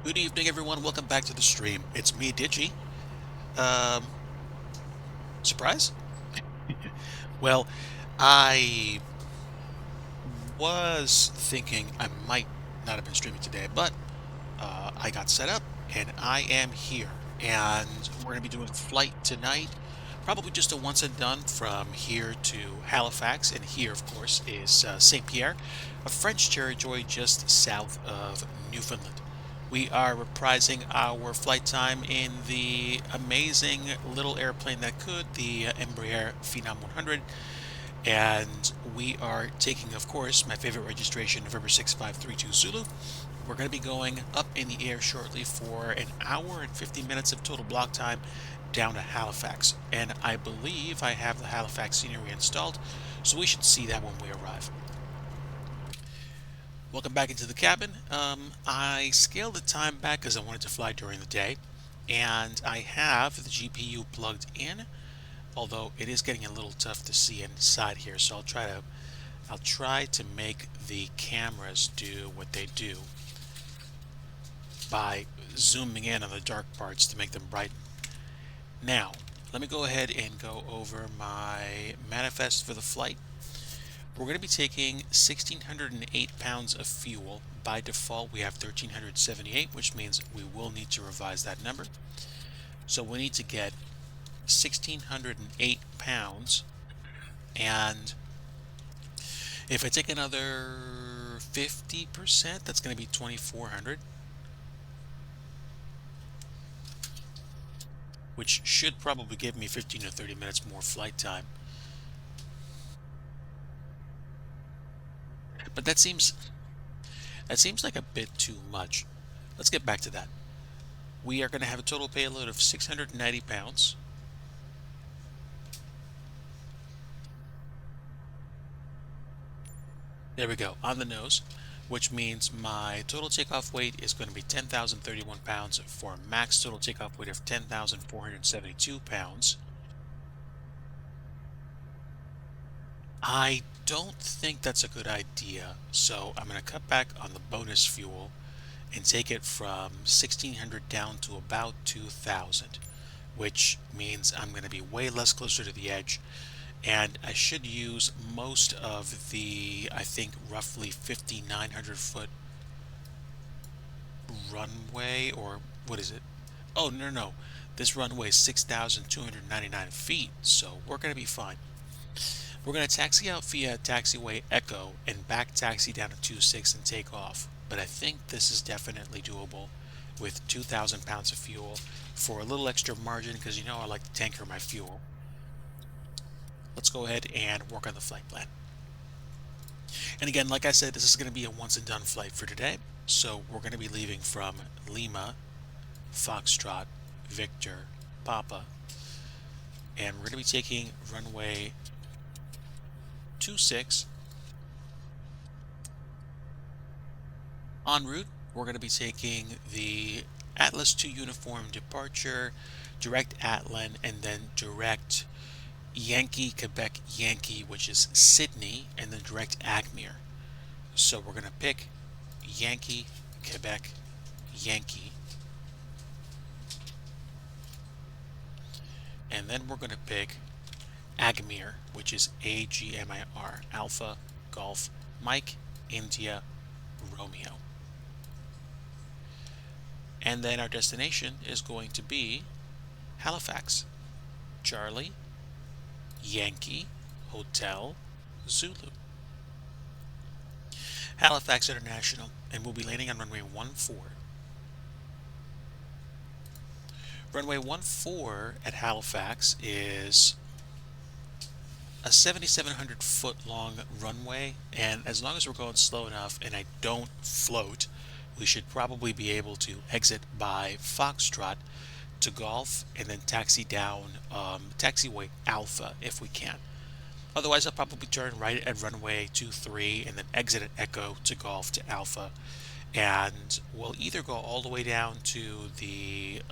Good evening, everyone. Welcome back to the stream. It's me, Digi. Um, Surprise? Well, I was thinking I might not have been streaming today, but I got set up and I am here. And we're going to be doing a flight tonight. Probably just a once and done from here to Halifax. And here, of course, is St. Pierre, a French territory just south of Newfoundland. We are reprising our flight time in the amazing little airplane that could, the Embraer Phenom 100. And we are taking, of course, my favorite registration, November 6532 Zulu. We're going to be going up in the air shortly for an hour and 50 minutes of total block time down to Halifax. And I believe I have the Halifax scenery installed, so we should see that when we arrive. Welcome back into the cabin. I scaled the time back because I wanted to fly during the day, and I have the GPU plugged in, although it is getting a little tough to see inside here, so I'll try to make the cameras do what they do by zooming in on the dark parts to make them brighten. Now, let me go ahead and go over my manifest for the flight. We're going to be taking 1,608 pounds of fuel. By default, we have 1,378, which means we will need to revise that number. So we need to get 1,608 pounds, and if I take another 50%, that's going to be 2,400, which should probably give me 15 or 30 minutes more flight time. But that seems like a bit too much. Let's get back to that. We are going to have a total payload of 690 pounds. There we go, on the nose, which means my total takeoff weight is going to be 10,031 pounds for a max total takeoff weight of 10,472 pounds. I don't think that's a good idea, so I'm going to cut back on the bonus fuel and take it from 1,600 down to about 2,000, which means I'm going to be way less closer to the edge, and I should use most of the, I think, roughly 5,900 foot runway, or what is it? Oh, no, no, no. This runway is 6,299 feet, so we're going to be fine. We're going to taxi out via taxiway Echo and back taxi down to 26 and take off, but I think this is definitely doable with 2,000 pounds of fuel for a little extra margin because you know I like to tanker my fuel. Let's go ahead and work on the flight plan. And again, like I said, this is going to be a once and done flight for today. So we're going to be leaving from Lima, Foxtrot, Victor, Papa, and we're going to be taking runway 26. En route, we're going to be taking the Atlas 2 uniform departure, direct Atlan, and then direct Yankee, Quebec, Yankee, which is Sydney, and then direct Agmere. So we're going to pick Yankee, Quebec, Yankee, and then we're going to pick Agmere, which is Agmir, Alpha, Golf, Mike, India, Romeo. And then our destination is going to be Halifax, Charlie, Yankee, Hotel, Zulu. Halifax International, and we'll be landing on runway 14. Runway 14 at Halifax is a 7,700 foot long runway, and as long as we're going slow enough and I don't float, we should probably be able to exit by Foxtrot to Golf and then taxi down taxiway Alpha if we can. Otherwise, I'll probably turn right at runway 23 and then exit at Echo to Golf to Alpha. And we'll either go all the way down to the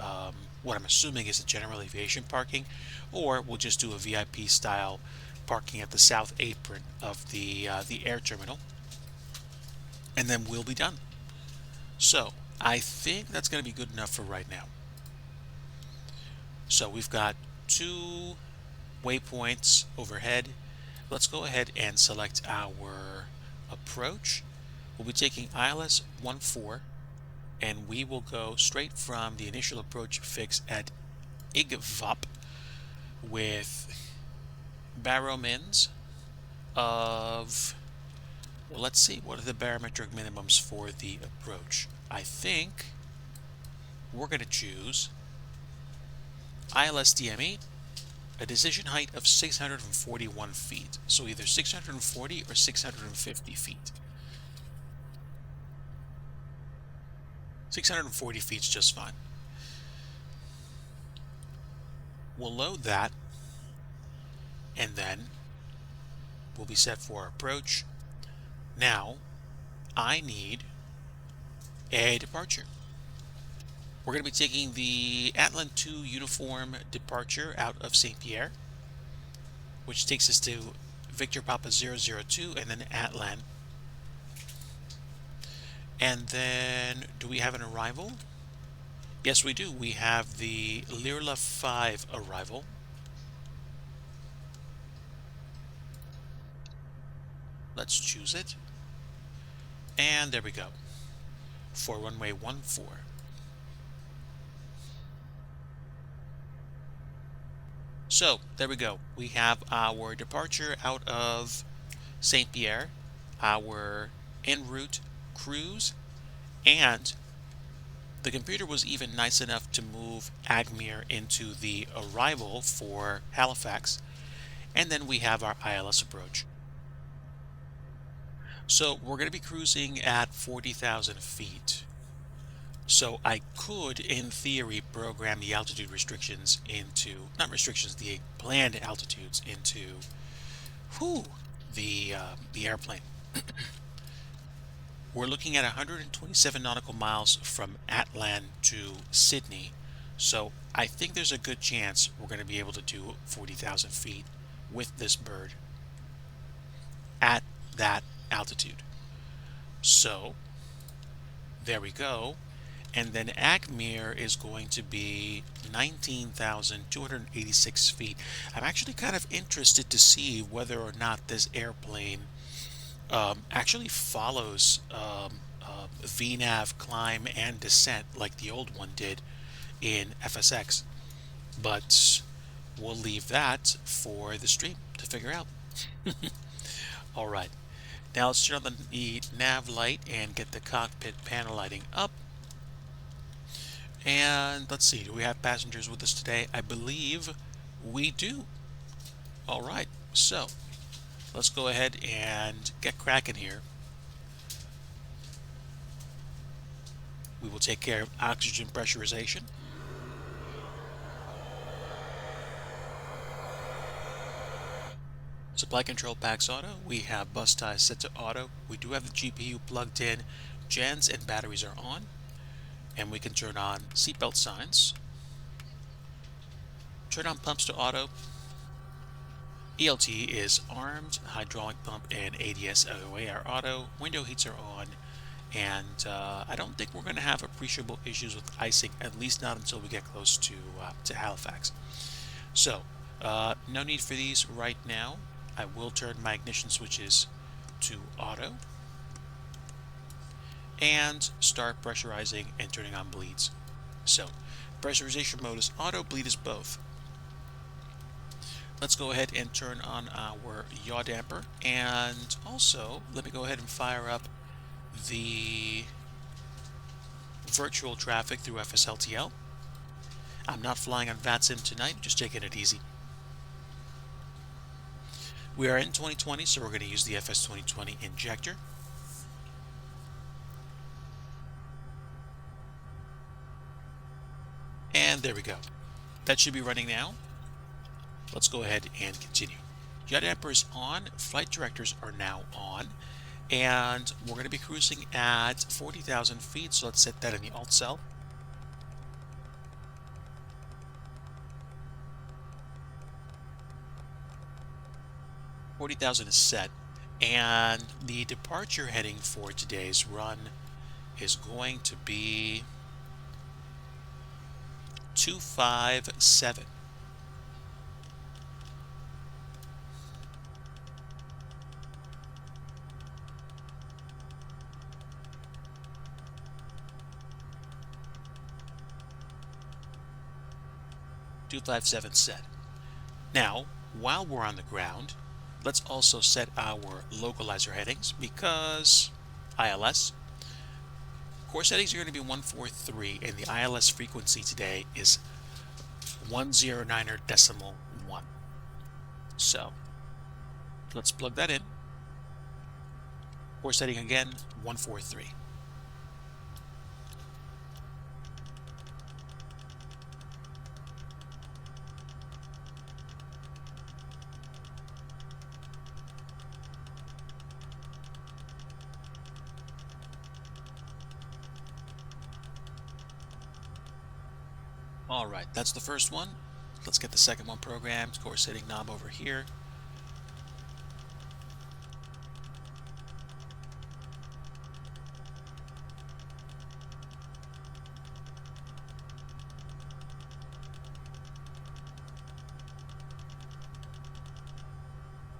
what I'm assuming is the general aviation parking, or we'll just do a VIP style parking at the south apron of the air terminal, and then we'll be done. So I think that's going to be good enough for right now. So we've got 2 waypoints overhead. Let's go ahead and select our approach. We'll be taking ILS 14, and we will go straight from the initial approach fix at IGVOP with baro mins of, well, let's see, what are the barometric minimums for the approach? I think we're going to choose ILS DME, a decision height of 641 feet. So either 640 or 650 feet. 640 feet is just fine. We'll load that, and then we'll be set for our approach. Now, I need a departure. We're going to be taking the Atlan 2 uniform departure out of St. Pierre, which takes us to Victor Papa 002 and then Atlan. And then, do we have an arrival? Yes, we do. We have the Lirla 5 arrival. Let's choose it. And there we go. For runway 14. So, there we go. We have our departure out of St. Pierre, our en route cruise, and the computer was even nice enough to move Agmir into the arrival for Halifax, and then we have our ILS approach. So we're going to be cruising at 40,000 feet. So I could, in theory, program the altitude restrictions into, not restrictions, the planned altitudes into, the airplane. We're looking at 127 nautical miles from Atlan to Sydney, so I think there's a good chance we're going to be able to do 40,000 feet with this bird at that altitude. So there we go. And then Agmir is going to be 19,286 feet. I'm actually kind of interested to see whether or not this airplane actually follows VNAV climb and descent like the old one did in FSX. But we'll leave that for the stream to figure out. All right. Now let's turn on the nav light and get the cockpit panel lighting up. And let's see, do we have passengers with us today? I believe we do. All right, so let's go ahead and get cracking here. We will take care of oxygen pressurization. Supply control packs auto. We have bus ties set to auto. We do have the GPU plugged in. Gens and batteries are on. And we can turn on seatbelt signs. Turn on pumps to auto. ELT is armed. Hydraulic pump and ADS OA are auto. Window heats are on. And I don't think we're going to have appreciable issues with icing, at least not until we get close to Halifax. So, no need for these right now. I will turn my ignition switches to auto and start pressurizing and turning on bleeds. So, pressurization mode is auto, bleed is both. Let's go ahead and turn on our yaw damper, and also let me go ahead and fire up the virtual traffic through FSLTL. I'm not flying on VATSIM tonight, just taking it easy. We are in 2020, so we're going to use the FS 2020 injector. And there we go. That should be running now. Let's go ahead and continue. Yaw damper is on, flight directors are now on, and we're going to be cruising at 40,000 feet, so let's set that in the alt cell. $40,000 is set, and the departure heading for today's run is going to be 257. set. Now, while we're on the ground, let's also set our localizer headings because ILS. Core settings are going to be 143, and the ILS frequency today is 109.1. So let's plug that in. Core setting again, 143. All right, that's the first one. Let's get the second one programmed. Core setting knob over here.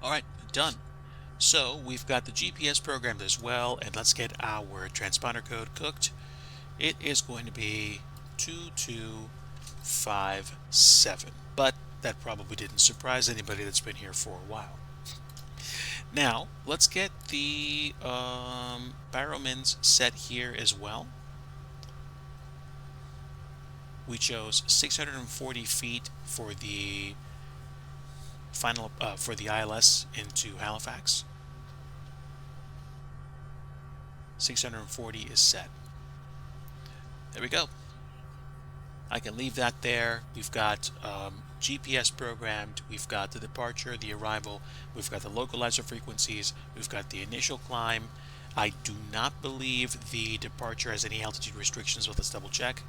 All right, done. So we've got the GPS programmed as well, and let's get our transponder code cooked. It is going to be 2257, but that probably didn't surprise anybody that's been here for a while. Now, let's get the baromins set here as well. We chose 640 feet for the final for the ILS into Halifax. 640 is set. There we go. I can leave that there. We've got GPS programmed. We've got the departure, the arrival. We've got the localizer frequencies. We've got the initial climb. I do not believe the departure has any altitude restrictions, but let's double check.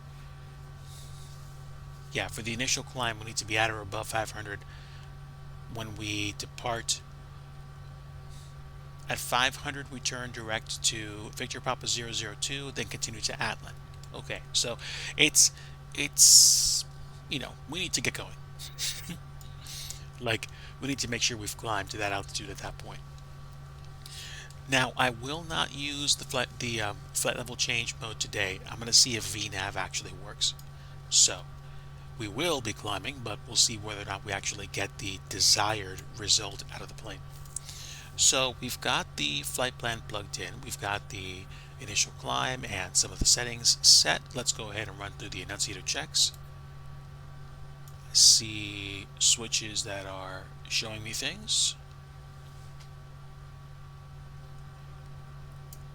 Yeah, for the initial climb, we need to be at or above 500 when we depart. At 500, we turn direct to Victor Papa 002, then continue to Atlan. Okay, so it's you know, we need to get going. Like, we need to make sure we've climbed to that altitude at that point. Now, I will not use the flight level change mode today. I'm going to see if VNav actually works. So we will be climbing, but we'll see whether or not we actually get the desired result out of the plane. So we've got the flight plan plugged in. We've got the initial climb and some of the settings set. Let's go ahead and run through the annunciator checks. I see switches that are showing me things.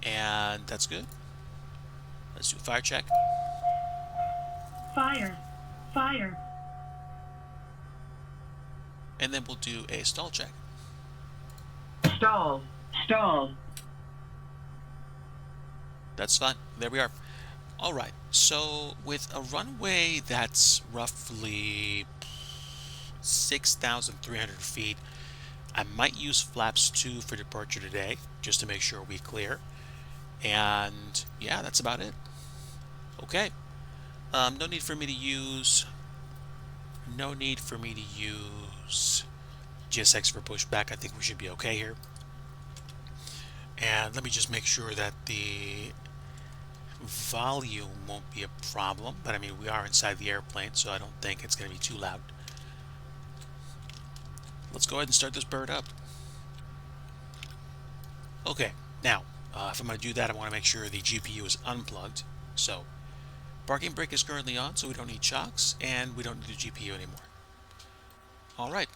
And that's good. Let's do a fire check. Fire. Fire. And then we'll do a stall check. Stall. Stall. That's fine. There we are. All right. So with a runway that's roughly 6,300 feet, I might use flaps 2 for departure today, just to make sure we clear. And yeah, that's about it. Okay. No need for me to use GSX for pushback. I think we should be okay here. And let me just make sure that the volume won't be a problem, but I mean, we are inside the airplane, so I don't think it's going to be too loud. Let's go ahead and start this bird up. Okay, now, if I'm going to do that, I want to make sure the GPU is unplugged. So, parking brake is currently on, so we don't need shocks, and we don't need the GPU anymore. All right,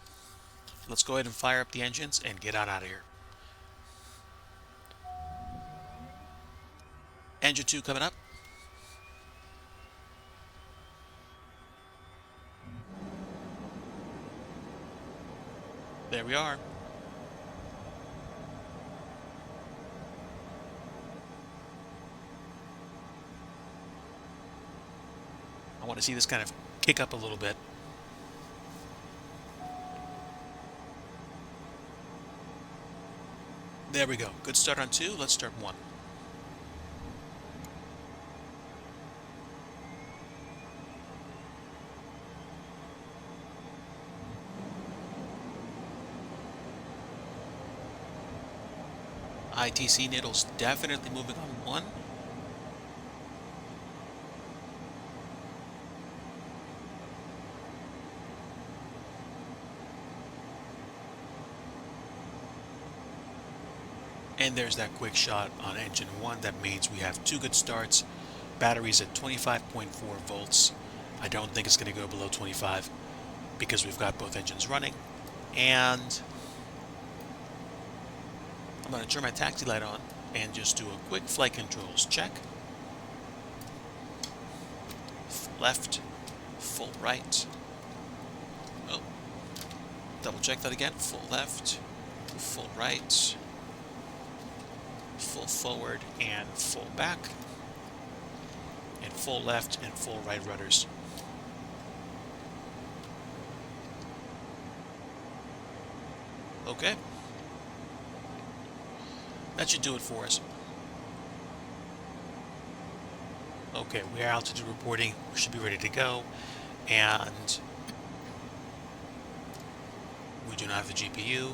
let's go ahead and fire up the engines and get on out of here. Engine 2 coming up. There we are. I want to see this kind of kick up a little bit. There we go. Good start on 2. Let's start 1. ITC needle's definitely moving on one. And there's that quick shot on engine 1. That means we have 2 good starts. Battery's at 25.4 volts. I don't think it's going to go below 25 because we've got both engines running. And I'm going to turn my taxi light on and just do a quick flight controls check. Full left, full right. Oh, double check that again. Full left, full right, full forward and full back, and full left and full right rudders. Okay. That should do it for us. Okay, we are altitude reporting. We should be ready to go. And we do not have the GPU.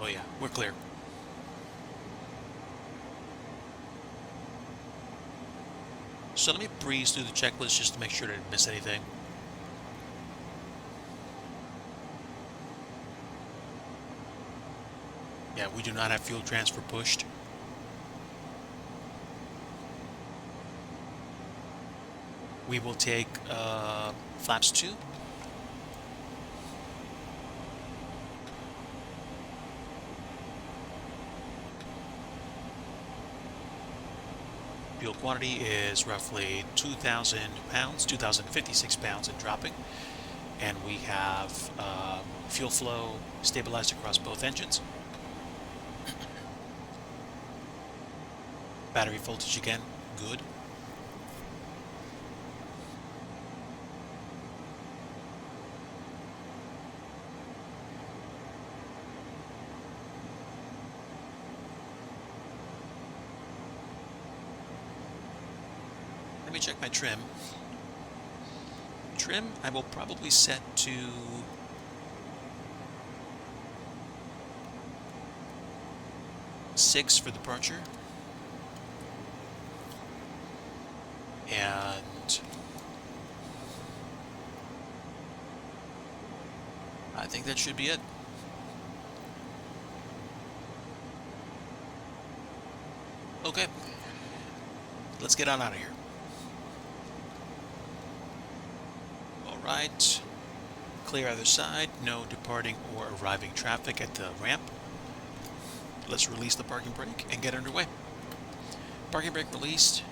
Oh yeah, we're clear. So let me breeze through the checklist just to make sure I didn't miss anything. Yeah, we do not have fuel transfer pushed. We will take flaps 2. Fuel quantity is roughly 2,000 pounds, 2,056 pounds and dropping. And we have fuel flow stabilized across both engines. Battery voltage again, good. Let me check my trim. Trim, I will probably set to 6 for departure. And I think that should be it. Okay, let's get on out of here. All right, clear either side, no departing or arriving traffic at the ramp. Let's release the parking brake and get underway. Parking brake released.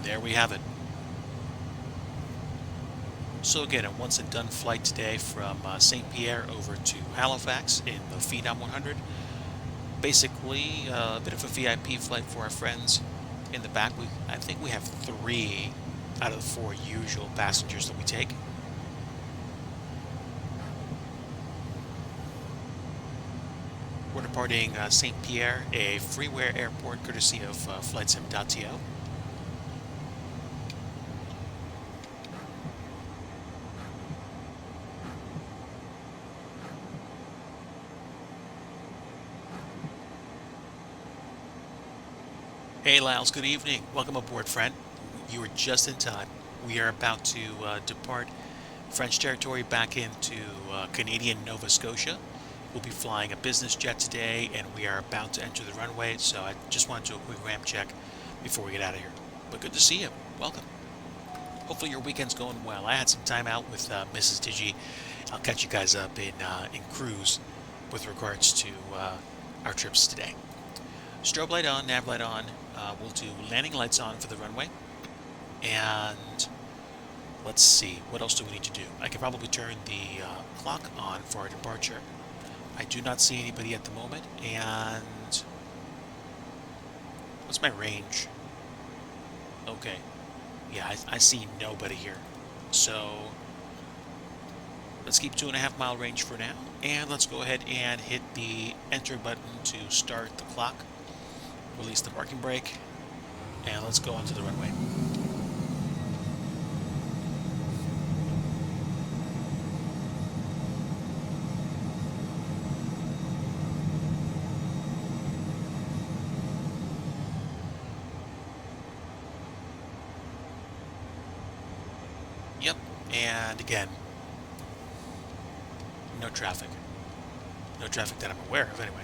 There we have it. So again, a once and done flight today from St. Pierre over to Halifax in the Phenom 100. Basically, a bit of a VIP flight for our friends in the back. I think we have 3 out of the 4 usual passengers that we take. We're departing St. Pierre, a freeware airport courtesy of flightsim.to. Hey Lyles, good evening. Welcome aboard, friend. You were just in time. We are about to depart French territory back into Canadian Nova Scotia. We'll be flying a business jet today, and we are about to enter the runway, so I just wanted to do a quick ramp check before we get out of here. But good to see you. Welcome. Hopefully your weekend's going well. I had some time out with Mrs. Digi. I'll catch you guys up in cruise with regards to our trips today. Strobe light on, nav light on. We'll do landing lights on for the runway. And let's see, what else do we need to do? I can probably turn the clock on for our departure. I do not see anybody at the moment, and What's my range? Okay. Yeah, I see nobody here. So let's keep 2.5 mile range for now. And let's go ahead and hit the enter button to start the clock. Release the parking brake. And let's go onto the runway. Yep. And again, no traffic. No traffic that I'm aware of, anyway.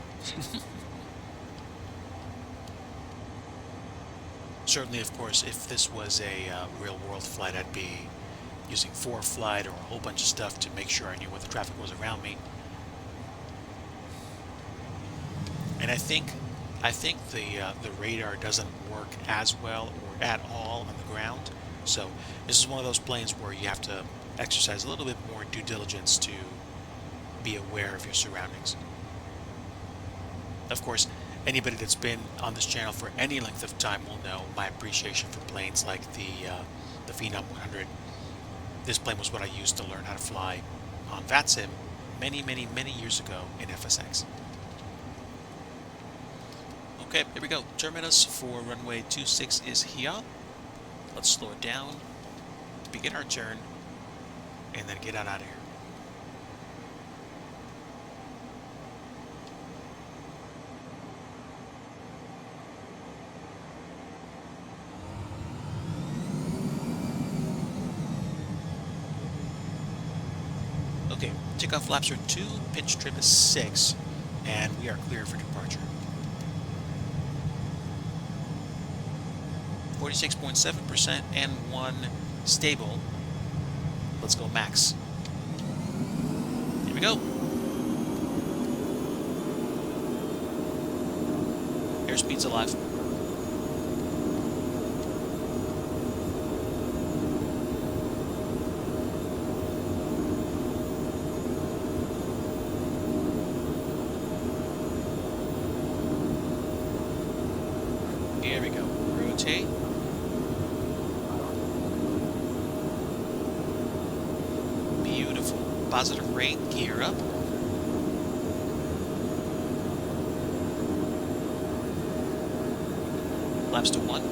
Certainly, of course, if this was a real-world flight, I'd be using ForeFlight or a whole bunch of stuff to make sure I knew what the traffic was around me. And I think the radar doesn't work as well or at all on the ground. So this is one of those planes where you have to exercise a little bit more due diligence to be aware of your surroundings. Of course, anybody that's been on this channel for any length of time will know my appreciation for planes like the Phenom 100. This plane was what I used to learn how to fly on VATSIM many years ago in FSX. Okay, here we go. Terminus for runway 26 is here. Let's slow it down, begin our turn, and then get out of here. Okay, takeoff flaps are 2, pitch trim is 6, and we are clear for departure. 46.7% and 1 stable. Let's go max. Here we go. Airspeed's alive. Here we go. Rotate. Beautiful. Positive rate. Gear up. Flaps to 1.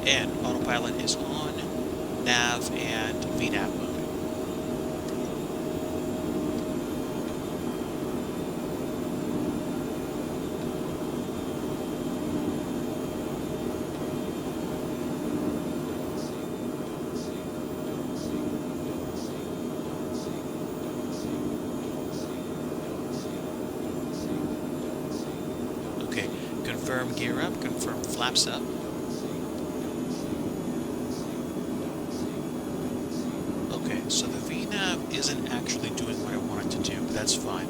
And autopilot is on. Nav and VNAV mode. Okay, confirm gear up, confirm flaps up. Okay, so the VNAV isn't actually doing what I want it to do, but that's fine.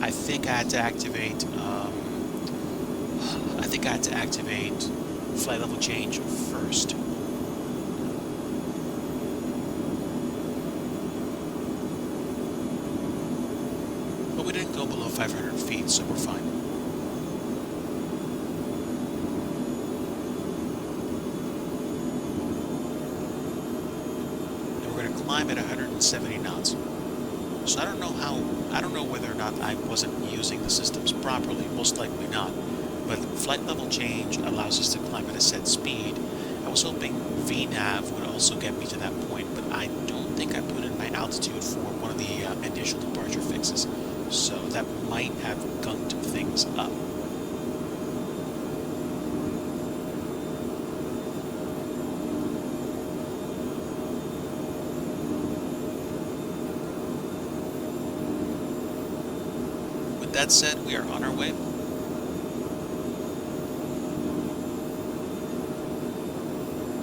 I think I had to activate, flight level change first. But we didn't go below 500 feet, so we're fine. And we're going to climb at 170 knots. So I don't know whether or not I wasn't using the systems properly, most likely not. But flight level change allows us to climb at a set speed. I was hoping VNAV would also get me to that point, but I don't think I put in my altitude for one of the initial departure fixes. So that might have gunked things up. With that said, we are on our way.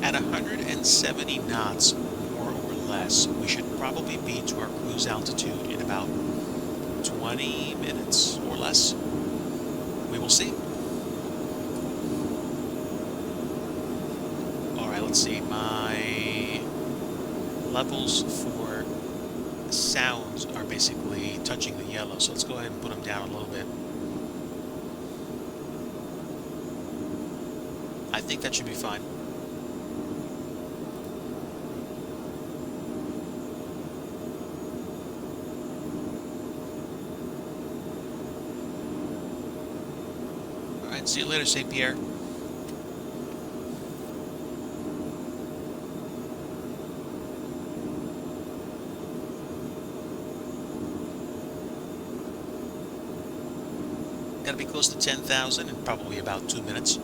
At 170 knots, more or less, we should probably be to our cruise altitude in about 20 minutes or less. We will see. Alright, let's see. My levels for sounds are basically touching the yellow. yellow, so let's go ahead and put them down a little bit. I think that should be fine. Alright, see you later, St. Pierre. Gotta be close to 10,000 in probably about 2 minutes.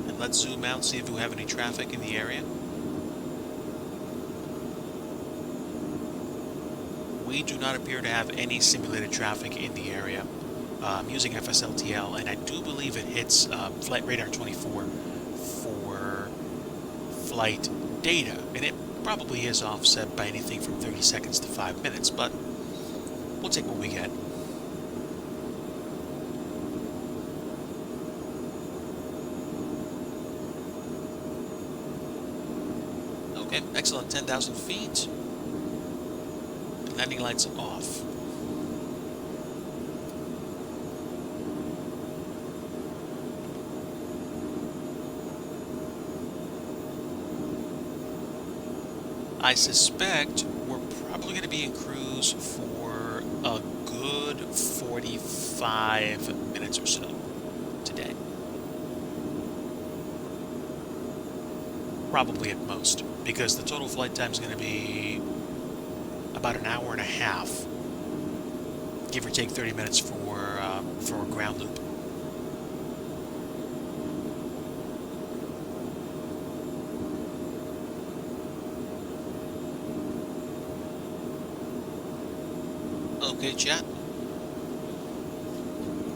And let's zoom out, see if we have any traffic in the area. We do not appear to have any simulated traffic in the area. I'm using FSLTL, and I do believe it hits Flight Radar 24 for flight data, and it probably is offset by anything from 30 seconds to 5 minutes, but we'll take what we get. Okay, excellent. 10,000 feet. Landing lights off. I suspect we're probably going to be in cruise for a good 45 minutes or so today. Probably at most, because the total flight time is going to be about an hour and a half, give or take 30 minutes for a ground loop. Okay, chat.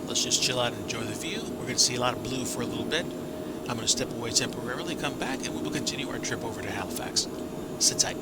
Let's just chill out and enjoy the view. We're going to see a lot of blue for a little bit. I'm going to step away temporarily, come back, and we will continue our trip over to Halifax. Sit tight.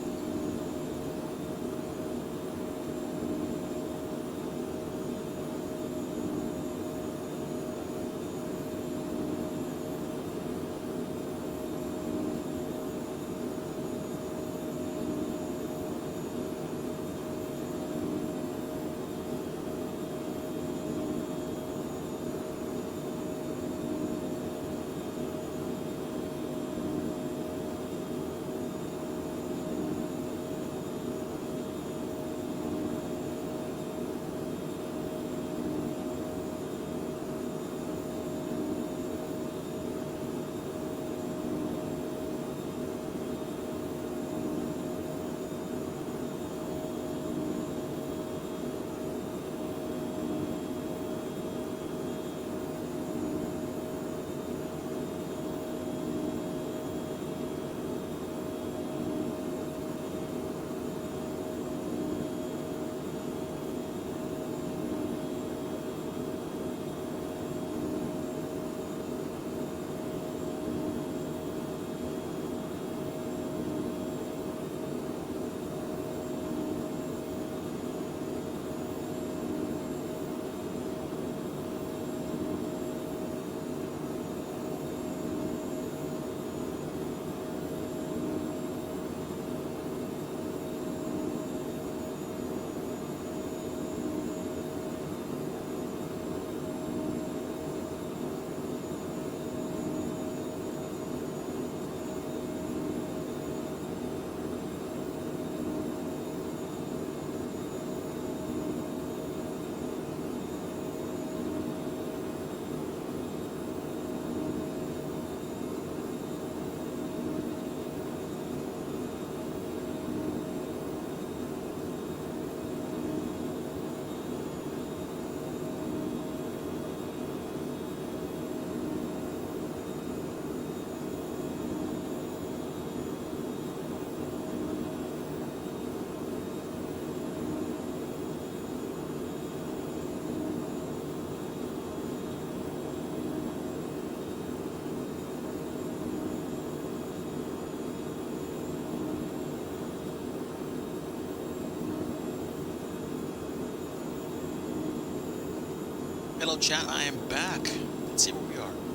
Hello chat, I am back. Let's see where we are.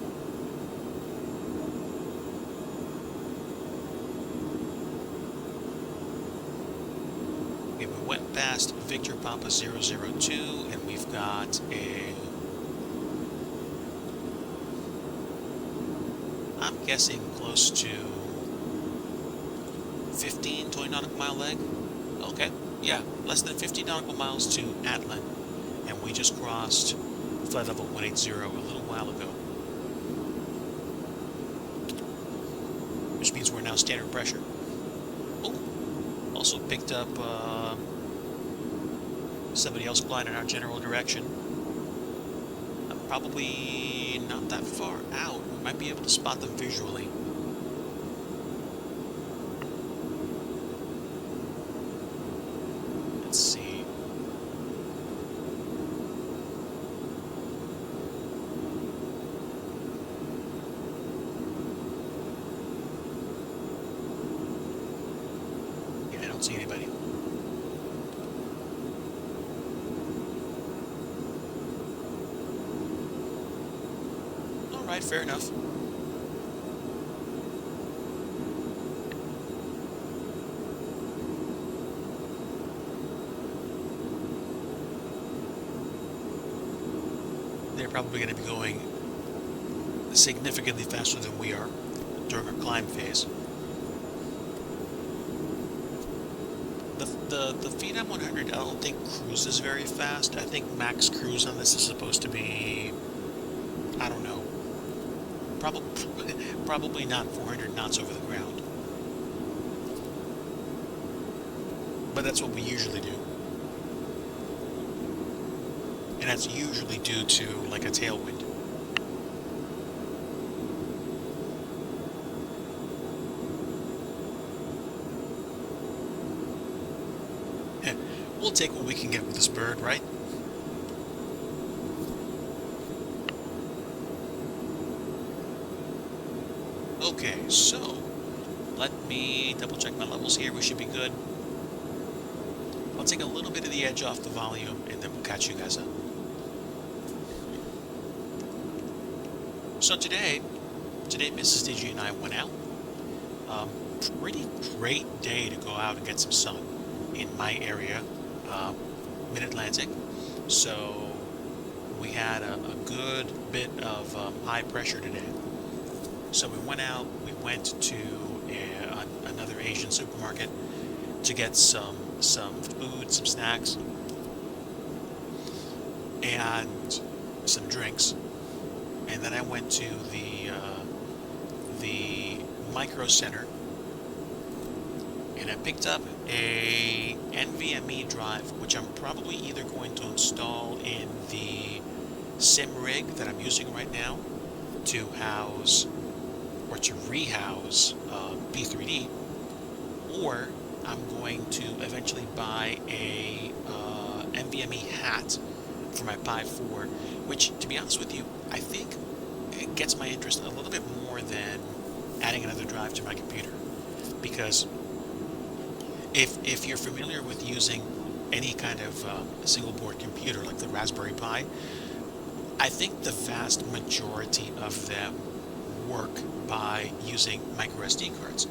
past Victor Papa 002, and we've got a, I'm guessing close to 15, 20 nautical mile leg. Okay, yeah, less than 50 nautical miles to Atlin, and we just crossed flight level 180 a little while ago, which means we're now standard pressure. Oh, also picked up somebody else flying in our general direction. Probably not that far out. We might be able to spot them visually. Let's see. Yeah, I don't see anybody. All right, fair enough. They're probably going to be going significantly faster than we are during our climb phase. The Phenom 100, I don't think cruises very fast. I think max cruise on this is supposed to be, I don't know, probably not 400 knots over the ground. But that's what we usually do. And that's usually due to like a tailwind. We'll take what we can get with this bird, right? Okay, so let me double check my levels here. We should be good. I'll take a little bit of the edge off the volume and then we'll catch you guys up. So today Mrs. Digi and I went out. Pretty great day to go out and get some sun in my area, Mid-Atlantic. So we had a good bit of high pressure today. So we went out, we went to another Asian supermarket to get some food, some snacks, and some drinks. And then I went to the micro center and I picked up a NVMe drive, which I'm probably either going to install in the sim rig that I'm using right now to house or to rehouse P3D, or I'm going to eventually buy a NVMe hat for my Pi 4, which, to be honest with you, I think it gets my interest a little bit more than adding another drive to my computer. Because if you're familiar with using any kind of single board computer like the Raspberry Pi, I think the vast majority of them work by using micro SD cards,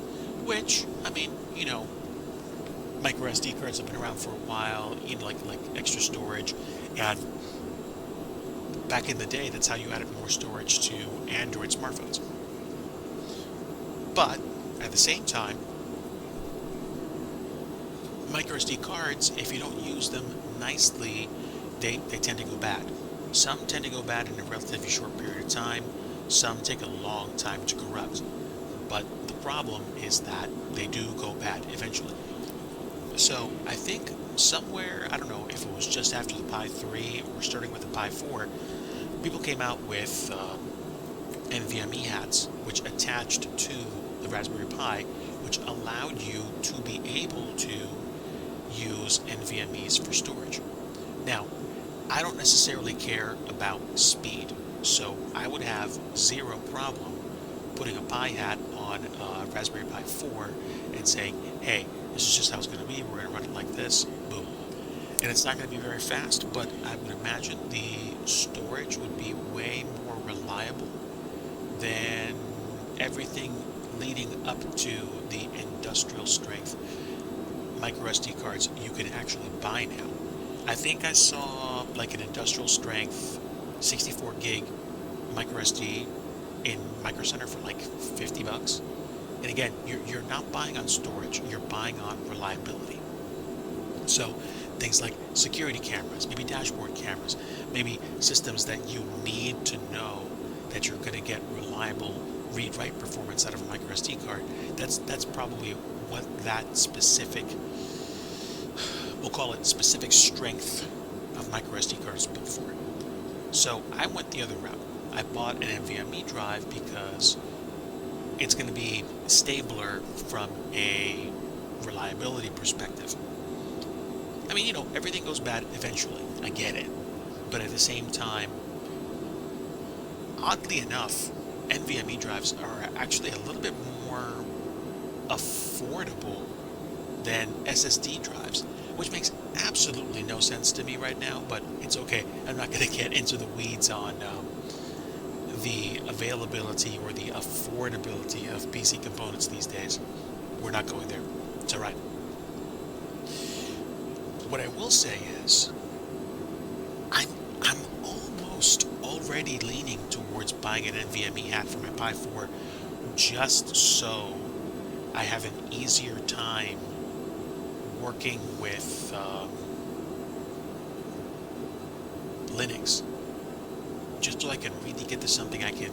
which, I mean, you know, micro SD cards have been around for a while, you know, like extra storage, and back in the day, that's how you added more storage to Android smartphones. But at the same time, micro SD cards, if you don't use them nicely, they tend to go bad. Some tend to go bad in a relatively short period of time. Some take a long time to corrupt. But the problem is that they do go bad eventually. So I think somewhere, I don't know if it was just after the Pi 3 or starting with the Pi 4, people came out with NVMe hats, which attached to the Raspberry Pi, which allowed you to be able to use NVMEs for storage. Now, I don't necessarily care about speed, so I would have zero problem putting a Pi hat on a Raspberry Pi 4 and saying, hey, this is just how it's going to be, we're going to run it like this, boom. And it's not going to be very fast, but I would imagine the storage would be way more reliable than everything leading up to the industrial strength micro SD cards you can actually buy now. I think I saw like an industrial strength 64 gig micro SD in Micro Center for like 50 bucks. And again, you're not buying on storage, you're buying on reliability. So things like security cameras, maybe dashboard cameras, maybe systems that you need to know that you're going to get reliable read-write performance out of a micro SD card. That's probably what that specific, we'll call it specific strength of micro SD cards is built for. So I went the other route. I bought an NVMe drive because it's going to be stabler from a reliability perspective. I mean, everything goes bad eventually. I get it. But at the same time, oddly enough, NVMe drives are actually a little bit more affordable than SSD drives, which makes absolutely no sense to me right now, but it's okay. I'm not going to get into the weeds on the availability or the affordability of PC components these days. We're not going there. It's all right. What I will say is, I'm almost already leaning towards buying an NVMe hat for my Pi 4, just so I have an easier time working with Linux, just so I can really get to something I can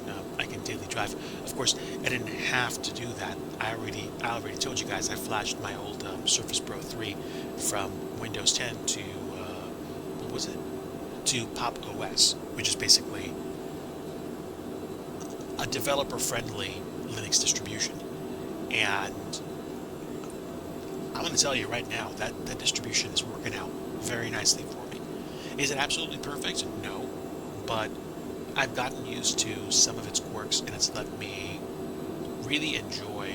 daily drive. Of course, I didn't have to do that. I already told you guys I flashed my old Surface Pro 3 from Windows 10 to what was it? To Pop OS, which is basically a developer-friendly Linux distribution. And I'm going to tell you right now that distribution is working out very nicely for me. Is it absolutely perfect? No, but I've gotten used to some of its quirks, and it's let me really enjoy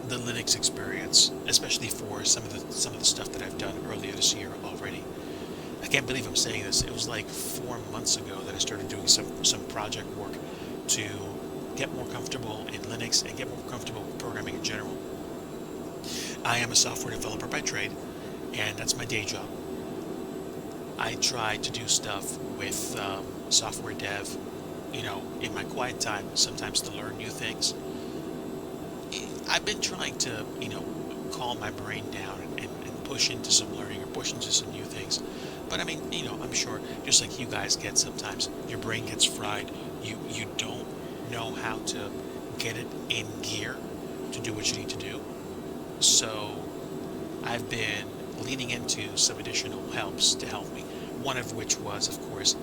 the Linux experience, especially for some of the stuff that I've done earlier this year already. I can't believe I'm saying this. It was like 4 months ago that I started doing some project work to get more comfortable in Linux and get more comfortable with programming in general. I am a software developer by trade, and that's my day job. I try to do stuff with software dev, in my quiet time, sometimes to learn new things. I've been trying to, calm my brain down and push into some learning or push into some new things. But I mean, I'm sure just like you guys get sometimes, your brain gets fried. You don't know how to get it in gear to do what you need to do. So I've been leaning into some additional helps to help me. One of which was, of course,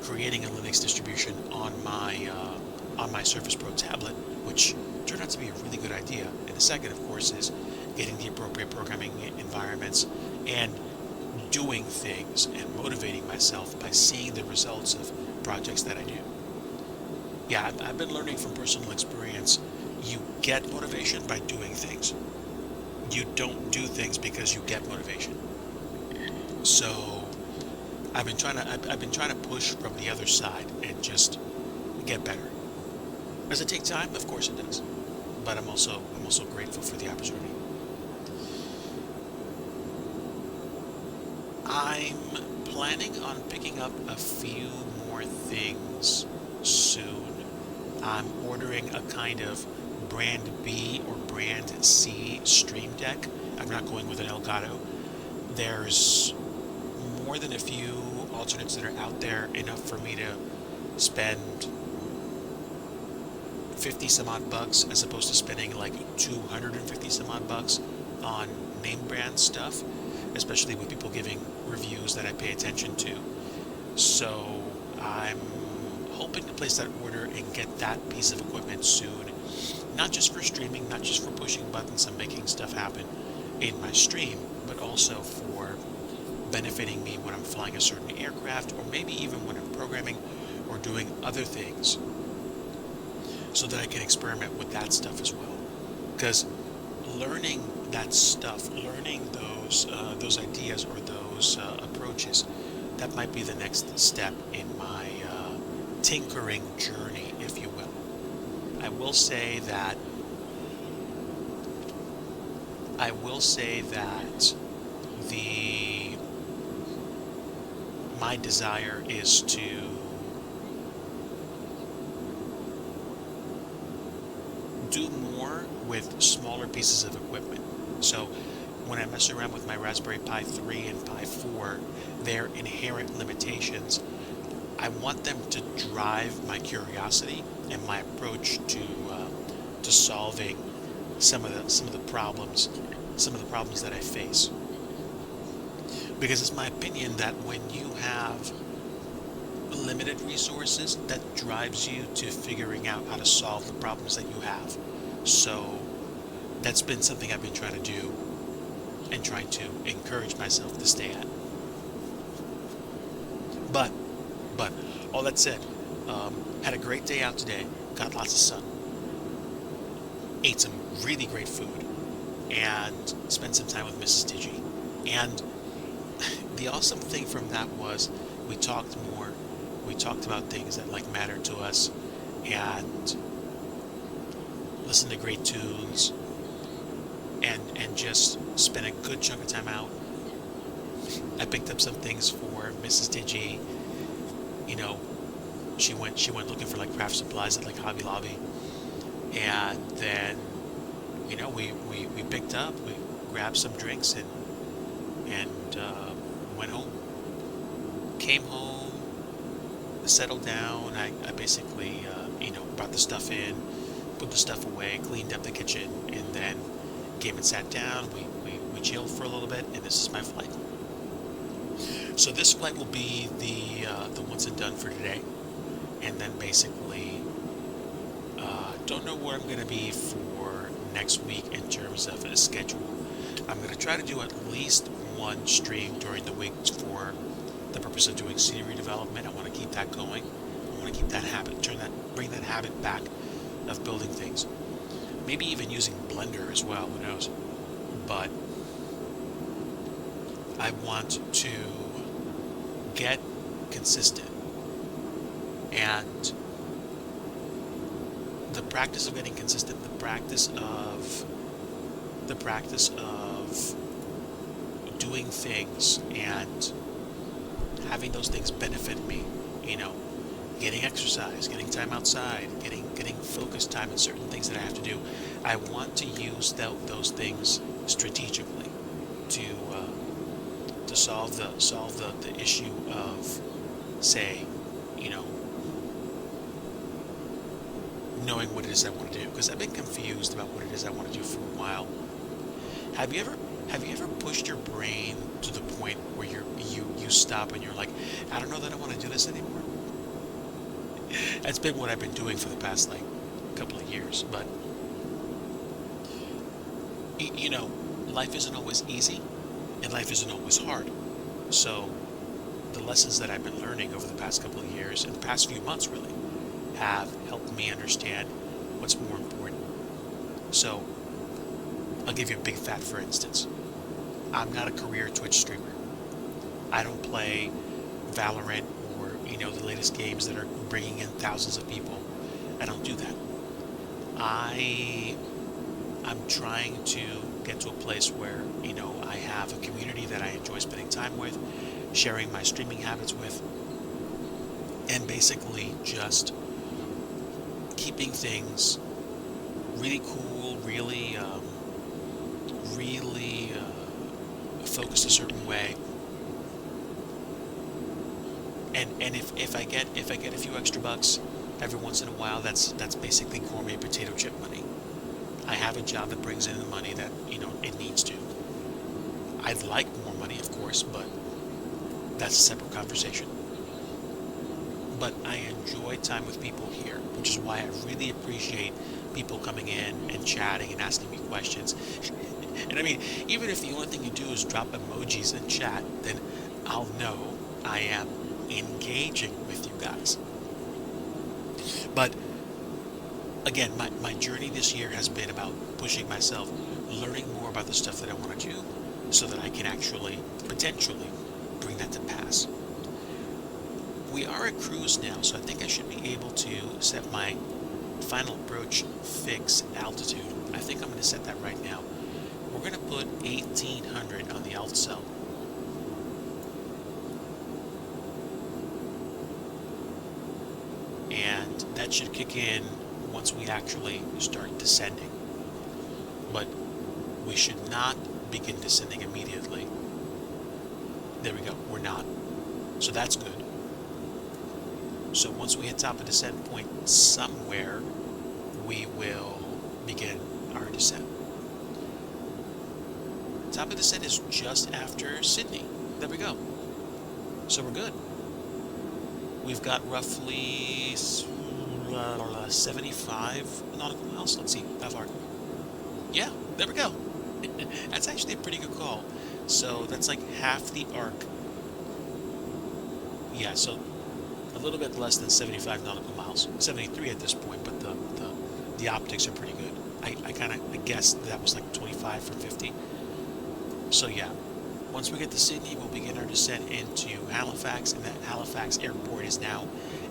creating a Linux distribution on my Surface Pro tablet, which turned out to be a really good idea. And the second, of course, is getting the appropriate programming environments and doing things and motivating myself by seeing the results of projects that I do. Yeah, I've been learning from personal experience. You get motivation by doing things. You don't do things because you get motivation. So I've been trying to push from the other side and just get better. Does it take time? Of course it does. But I'm also grateful for the opportunity. I'm planning on picking up a few more things soon. I'm ordering a kind of brand B or brand C stream deck. I'm not going with an Elgato. There's more than a few alternates that are out there, enough for me to spend 50 some odd bucks as opposed to spending like 250 some odd bucks on name brand stuff, especially with people giving reviews that I pay attention to. So I'm hoping to place that order and get that piece of equipment soon, not just for streaming, not just for pushing buttons and making stuff happen in my stream, but also for benefiting me when I'm flying a certain aircraft, or maybe even when I'm programming or doing other things, so that I can experiment with that stuff as well. Because learning that stuff, learning those ideas or those approaches, that might be the next step in my tinkering journey, if you will. I will say that I will say that the my desire is to do more with smaller pieces of equipment. So when I mess around with my Raspberry Pi 3 and Pi 4, their inherent limitations, I want them to drive my curiosity and my approach to solving some of the problems that I face. Because it's my opinion that when you have limited resources, that drives you to figuring out how to solve the problems that you have. So that's been something I've been trying to do and trying to encourage myself to stay at. But but all that said, had a great day out today. Got lots of sun. Ate some really great food and spent some time with Mrs. Digi. And the awesome thing from that was we talked more. We talked about things that like matter to us and listened to great tunes and just spent a good chunk of time out. I picked up some things for Mrs. Digi. You know, she went looking for like craft supplies at like Hobby Lobby, and then we picked up, we grabbed some drinks and went home. Came home, settled down. I basically brought the stuff in, put the stuff away, cleaned up the kitchen, and then came and sat down. We chilled for a little bit, and this is my flight. So this flight will be the once and done for today, and then basically don't know where I'm going to be for next week in terms of a schedule. I'm going to try to do at least one stream during the week for the purpose of doing scenery development. I want to keep that going. I want to keep that habit, bring that habit back of building things. Maybe even using Blender as well, who knows. But I want to get consistent, and the practice of getting consistent, the practice of doing things and having those things benefit me, getting exercise, getting time outside, getting focused time in certain things that I have to do. I want to use those things strategically to solve the issue of, say, knowing what it is I want to do, because I've been confused about what it is I want to do for a while. Have you ever pushed your brain to the point where you stop and you're like, I don't know that I want to do this anymore? That's been what I've been doing for the past like couple of years. But life isn't always easy and life isn't always hard. So the lessons that I've been learning over the past couple of years and the past few months really have helped me understand what's more important. So I'll give you a big fat for instance. I'm not a career Twitch streamer. I don't play Valorant or the latest games that are bringing in thousands of people. I don't do that. I'm trying to get to a place where I have a community that I enjoy spending time with, sharing my streaming habits with, and basically just keeping things really cool, really focused a certain way. And if I get a few extra bucks every once in a while, that's basically gourmet potato chip money. I have a job that brings in the money that it needs to. I'd like more money, of course, but that's a separate conversation. But I enjoy time with people here, which is why I really appreciate people coming in and chatting and asking me questions. And I mean, even if the only thing you do is drop emojis and chat, then I'll know I am engaging with you guys. But again, my journey this year has been about pushing myself, learning more about the stuff that I want to do so that I can actually, potentially, bring that to pass. We are at cruise now, so I think I should be able to set my final approach fix altitude. I think I'm going to set that right now. We're going to put 1800 on the alt cell. And that should kick in once we actually start descending. But we should not begin descending immediately. There we go, we're not. So that's good. So once we hit top of descent point somewhere, we will begin our descent. Top of descent is just after Sydney. There we go. So we're good. We've got roughly 75 nautical miles. Let's see, how far? Yeah, there we go. That's actually a pretty good call. So that's like half the arc. Yeah, so a little bit less than 75 nautical miles. 73 at this point, but the optics are pretty good. I kind of guessed that was like 25 from 50. So yeah, once we get to Sydney, we'll begin our descent into Halifax, and that Halifax airport is now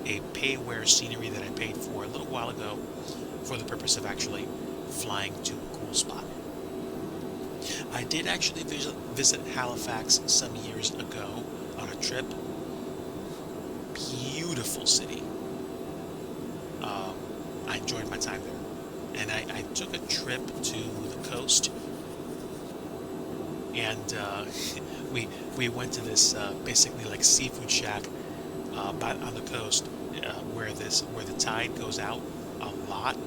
a pay-where scenery that I paid for a little while ago for the purpose of actually flying to a cool spot. I did actually visit Halifax some years ago on a trip. Beautiful city. I enjoyed my time there. And I took a trip to the coast, and we went to this basically like seafood shack on the coast where the tide goes out a lot,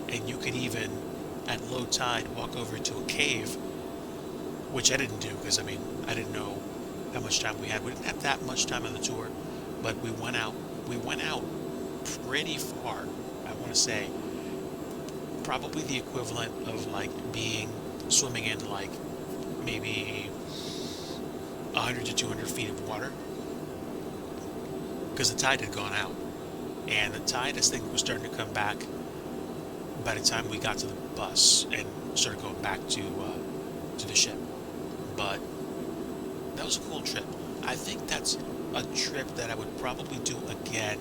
and you could even at low tide walk over to a cave, which I didn't do because I mean I didn't know how much time we had. We didn't have that much time on the tour, but we went out. We went out pretty far. I want to say probably the equivalent of like swimming in like maybe 100 to 200 feet of water, because the tide had gone out, and the tide, I think, was starting to come back by the time we got to the bus and started going back to the ship. But that was a cool trip. I think that's a trip that I would probably do again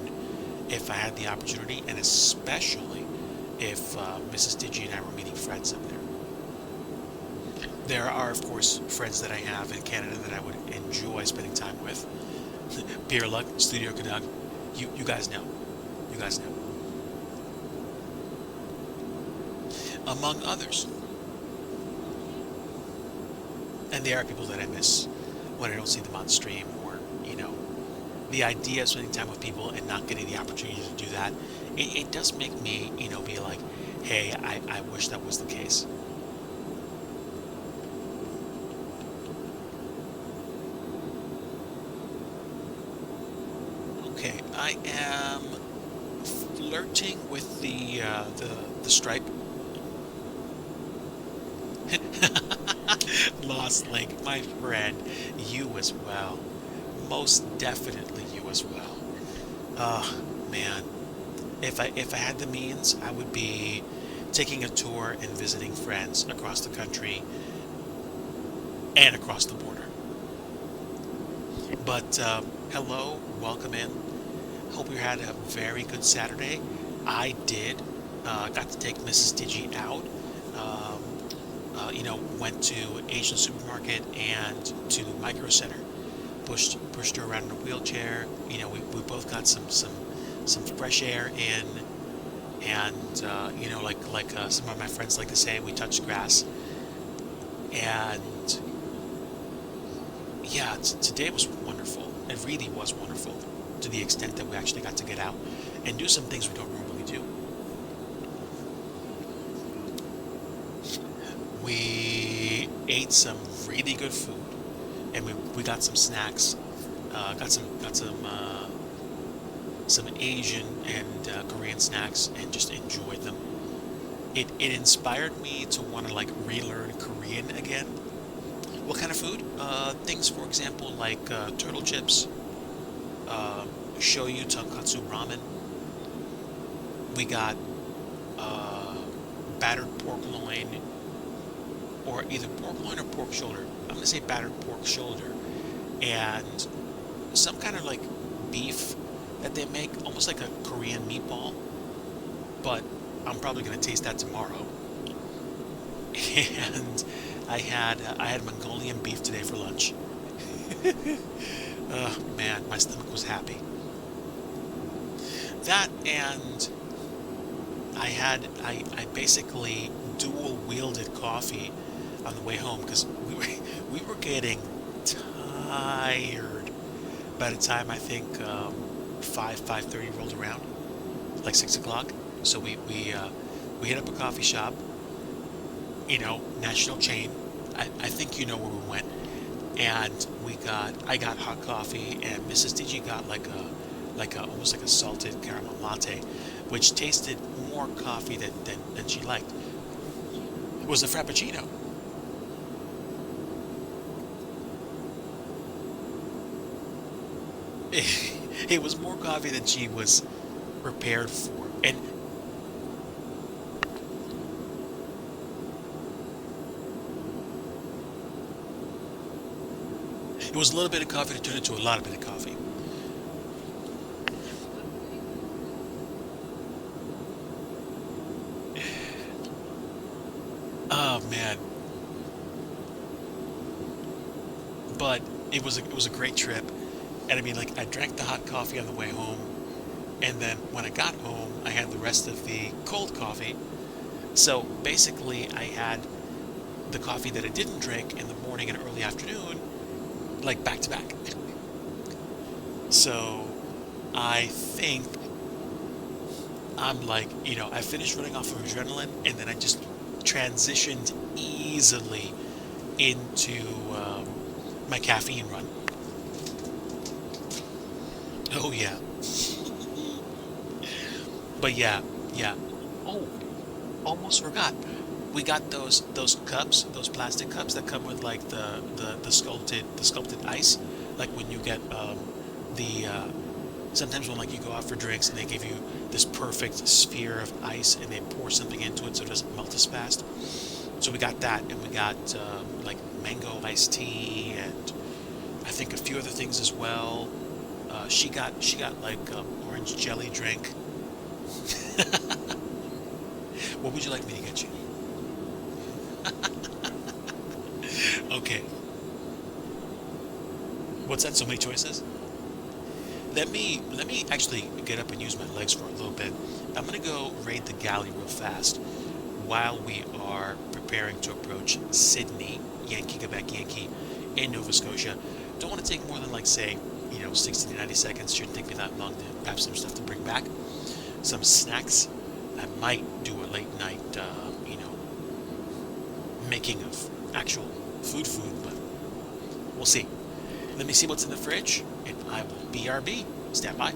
if I had the opportunity, and especially if Mrs. Digi and I were meeting friends up there. There are, of course, friends that I have in Canada that I would enjoy spending time with. Pierre, Studio Canuck, you guys know. You guys know. Among others. And there are people that I miss when I don't see them on stream, or, the idea of spending time with people and not getting the opportunity to do that, it does make me, be like, hey, I wish that was the case. Okay, I am flirting with the stripe. Lost Link, my friend, you as well. Most definitely you as well. Oh man, if I had the means, I would be taking a tour and visiting friends across the country and across the border. But hello, welcome in. Hope you had a very good Saturday. I did. Got to take Mrs. Digi out. Went to Asian supermarket and to Micro Center. Pushed her around in a wheelchair. We both got some fresh air in, and like some of my friends like to say, we touched grass. And yeah, today was wonderful. It really was wonderful, to the extent that we actually got to get out and do some things we don't normally do. We ate some really good food, and we got some snacks. Some Asian and Korean snacks, and just enjoyed them. It inspired me to want to like relearn Korean again. What kind of food? Things, for example, like turtle chips, shoyu tonkatsu ramen. We got battered pork loin, or either pork loin or pork shoulder. I'm gonna say battered pork shoulder, and some kind of like beef. that they make, almost like a Korean meatball, but I'm probably gonna taste that tomorrow. And I had Mongolian beef today for lunch. Oh man, my stomach was happy. That and I basically dual wielded coffee on the way home because we were getting tired by the time I think 5:30 rolled around, like 6 o'clock. So we hit up a coffee shop, national chain. I think you know where we went, and I got hot coffee, and Mrs. Digi got like a almost like a salted caramel latte, which tasted more coffee than she liked. It was a frappuccino. It was more coffee than she was prepared for, and it was a little bit of coffee to turn into a lot of bit of coffee. Oh man, but it was a great trip, and I mean, like, I drank the hot coffee on the way home, and then when I got home, I had the rest of the cold coffee. So basically, I had the coffee that I didn't drink in the morning and early afternoon, like back to back. So I think I'm like, I finished running off of adrenaline, and then I just transitioned easily into my caffeine run. Oh yeah, but yeah, yeah. Oh, almost forgot. We got those cups, those plastic cups that come with like the sculpted ice, like when you get the sometimes when, like, you go out for drinks and they give you this perfect sphere of ice and they pour something into it so it doesn't melt as fast. So we got that, and we got like mango iced tea, and I think a few other things as well. She got like orange jelly drink. What would you like me to get you? Okay. What's that? So many choices? Let me actually get up and use my legs for a little bit. I'm gonna go raid the galley real fast while we are preparing to approach Sydney, Yankee, Quebec, Yankee, in Nova Scotia. Don't want to take more than, like, say, 60 to 90 seconds. Shouldn't take me that long to have some stuff to bring back. Some snacks. I might do a late night, making of actual food, but we'll see. Let me see what's in the fridge, and I will BRB. Stand by.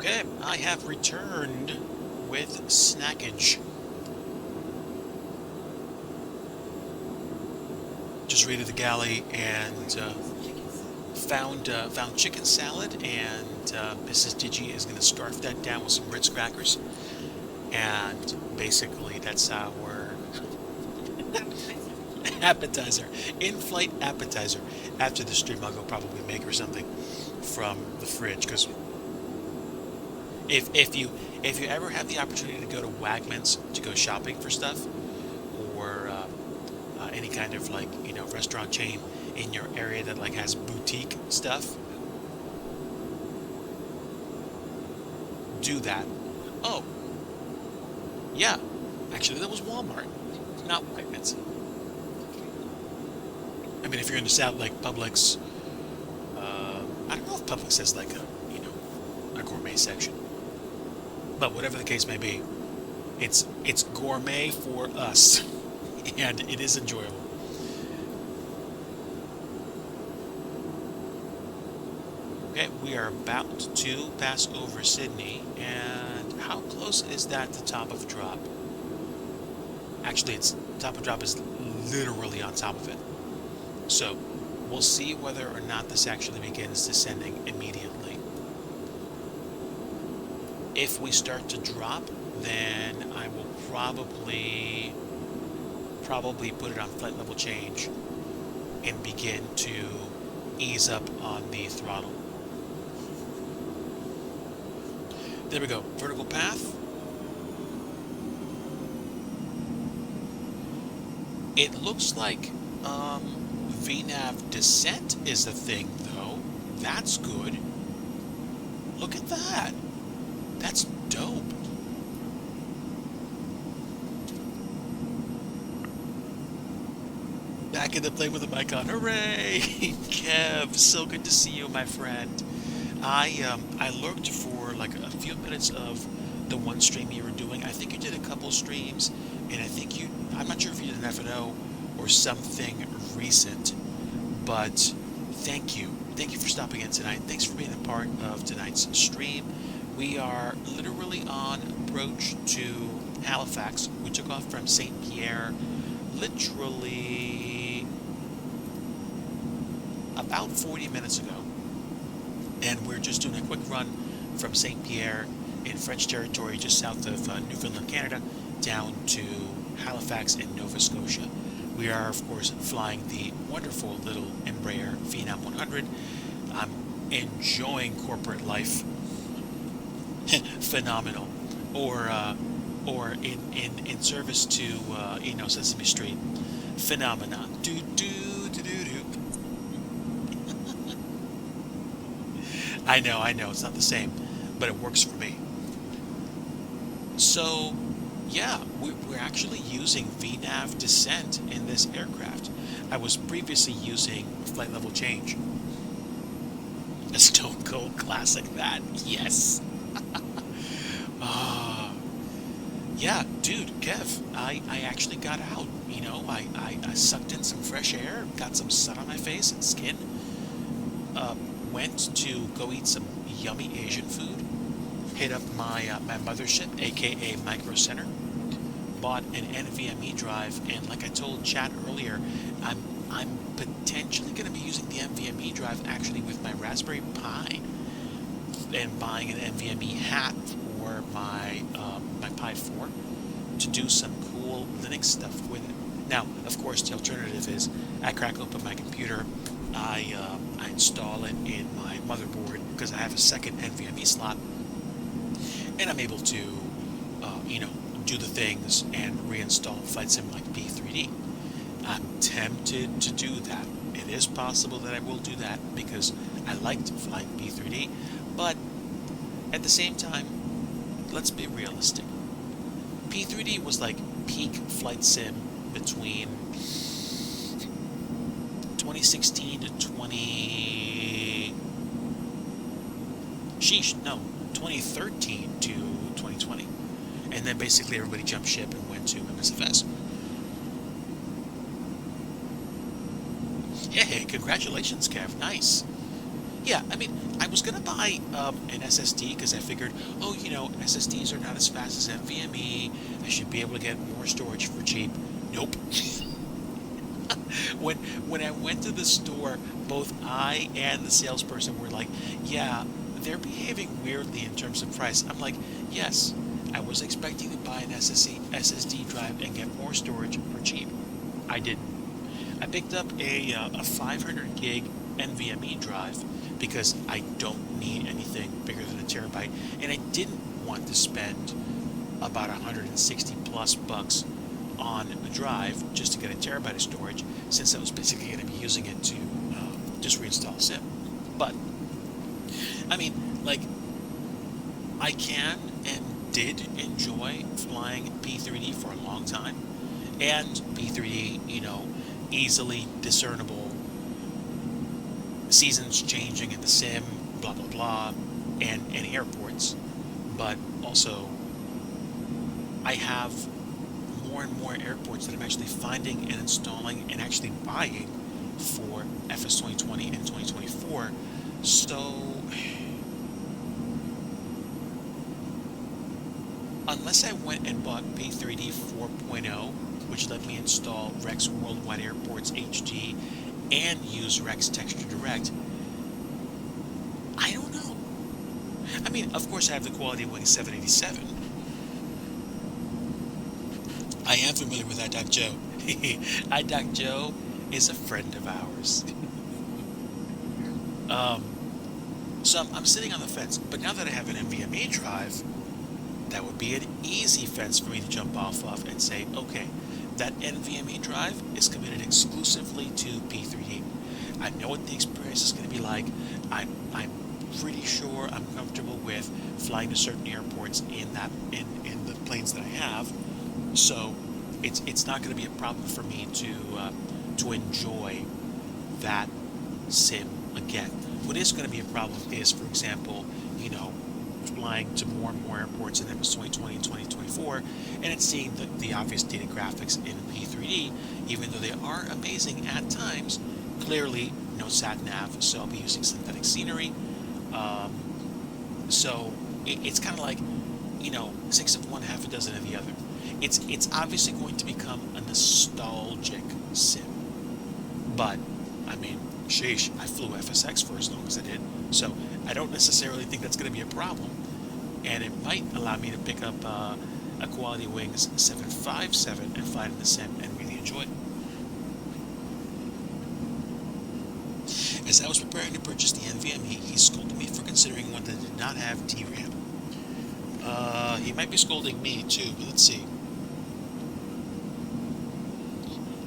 Okay, I have returned with snackage. Just raided the galley and found chicken salad, and Mrs. Digi is going to scarf that down with some Ritz crackers. And basically, that's our appetizer, in-flight appetizer. After the stream, I'll go probably make her something from the fridge, because if you ever have the opportunity to go to Wegmans to go shopping for stuff, or any kind of, like, restaurant chain in your area that like has boutique stuff, do that. Oh, yeah, actually that was Walmart, not Wegmans. I mean, if you're in the South, like Publix, I don't know if Publix has like a gourmet section, but whatever the case may be, it's gourmet for us, and it is enjoyable. Okay, we are about to pass over Sydney, and how close is that to top of drop? Actually, it's top of drop is literally on top of it. So we'll see whether or not this actually begins descending immediately. If we start to drop, then I will probably put it on flight level change and begin to ease up on the throttle. There we go. Vertical path. It looks like VNAV descent is the thing, though. That's good. Look at that. That's dope. Back in the plane with the mic on. Hooray! Kev, so good to see you, my friend. I lurked for like a few minutes of the one stream you were doing. I think you did a couple streams, and I'm not sure if you did an F&O or something recent, but thank you. Thank you for stopping in tonight. Thanks for being a part of tonight's stream. We are literally on approach to Halifax. We took off from St. Pierre literally about 40 minutes ago. And we're just doing a quick run from St. Pierre in French territory, just south of Newfoundland, Canada, down to Halifax in Nova Scotia. We are, of course, flying the wonderful little Embraer Phenom 100. I'm enjoying corporate life. Phenomenal. Or in service to Sesame Street, phenomenon. Do do do do do. I know, it's not the same, but it works for me. So, yeah, we're actually using VNAV descent in this aircraft. I was previously using flight level change. A Stone Cold classic, that. Yes. Yeah, dude, Kev, I actually got out. I sucked in some fresh air, got some sun on my face and skin. Went to go eat some yummy Asian food. Hit up my mothership, aka Micro Center. Bought an NVMe drive, and like I told Chat earlier, I'm potentially going to be using the NVMe drive actually with my Raspberry Pi, and buying an NVMe hat for my Pi 4 to do some cool Linux stuff with it. Now, of course, the alternative is I crack open my computer, I install it in my motherboard because I have a second NVMe slot, and I'm able to, do the things and reinstall Flight Sim like P3D. I'm tempted to do that. It is possible that I will do that because I liked flying P3D, but at the same time, let's be realistic. P3D was like peak Flight Sim between 2016 to 2013 to 2020. And then basically everybody jumped ship and went to MSFS. Hey, congratulations, Kev. Nice. Yeah, I mean, I was gonna buy an SSD because I figured, oh, SSDs are not as fast as NVMe. I should be able to get more storage for cheap. Nope. when when I went to the store, both I and the salesperson were like, "Yeah, they're behaving weirdly in terms of price." I'm like, "Yes, I was expecting to buy an SSD drive and get more storage for cheap. I didn't. I picked up a 500 gig NVMe drive because I don't need anything bigger than a terabyte, and I didn't want to spend about 160 plus bucks on a drive just to get a terabyte of storage, since I was basically going to be using it to just reinstall SIM. But I mean, like, I can and did enjoy flying P3D for a long time, and P3D, easily discernible seasons changing in the sim, blah blah blah, and airports. But also, I have more and more airports that I'm actually finding and installing and actually buying for FS 2020 and 2024. So, unless I went and bought P3D 4.0, which let me install Rex Worldwide Airports HD and use Rex Texture Direct, I don't know. I mean, of course, I have the Quality Wing 787. I am familiar with iDoc Joe. iDoc Joe is a friend of ours. Um, so I'm sitting on the fence, but now that I have an NVMe drive, that would be an easy fence for me to jump off of and say, okay, that NVMe drive is committed exclusively to P3D. I know what the experience is going to be like. I'm pretty sure I'm comfortable with flying to certain airports in the planes that I have. So it's not going to be a problem for me to enjoy that sim again. What is going to be a problem is, for example, flying to more and more airports in MS 2020 and 2024, and it's seeing the obvious data graphics in P3D, even though they are amazing at times. Clearly, no sat nav, so I'll be using synthetic scenery. So it's kind of like, six of one, half a dozen of the other. It's obviously going to become a nostalgic sim, but I mean, sheesh, I flew FSX for as long as I did, so I don't necessarily think that's going to be a problem, and it might allow me to pick up a Quality Wings 757 and fly it in the sim and really enjoy it. As I was preparing to purchase the NVMe, he scolded me for considering one that did not have DRAM. He might be scolding me too, but let's see.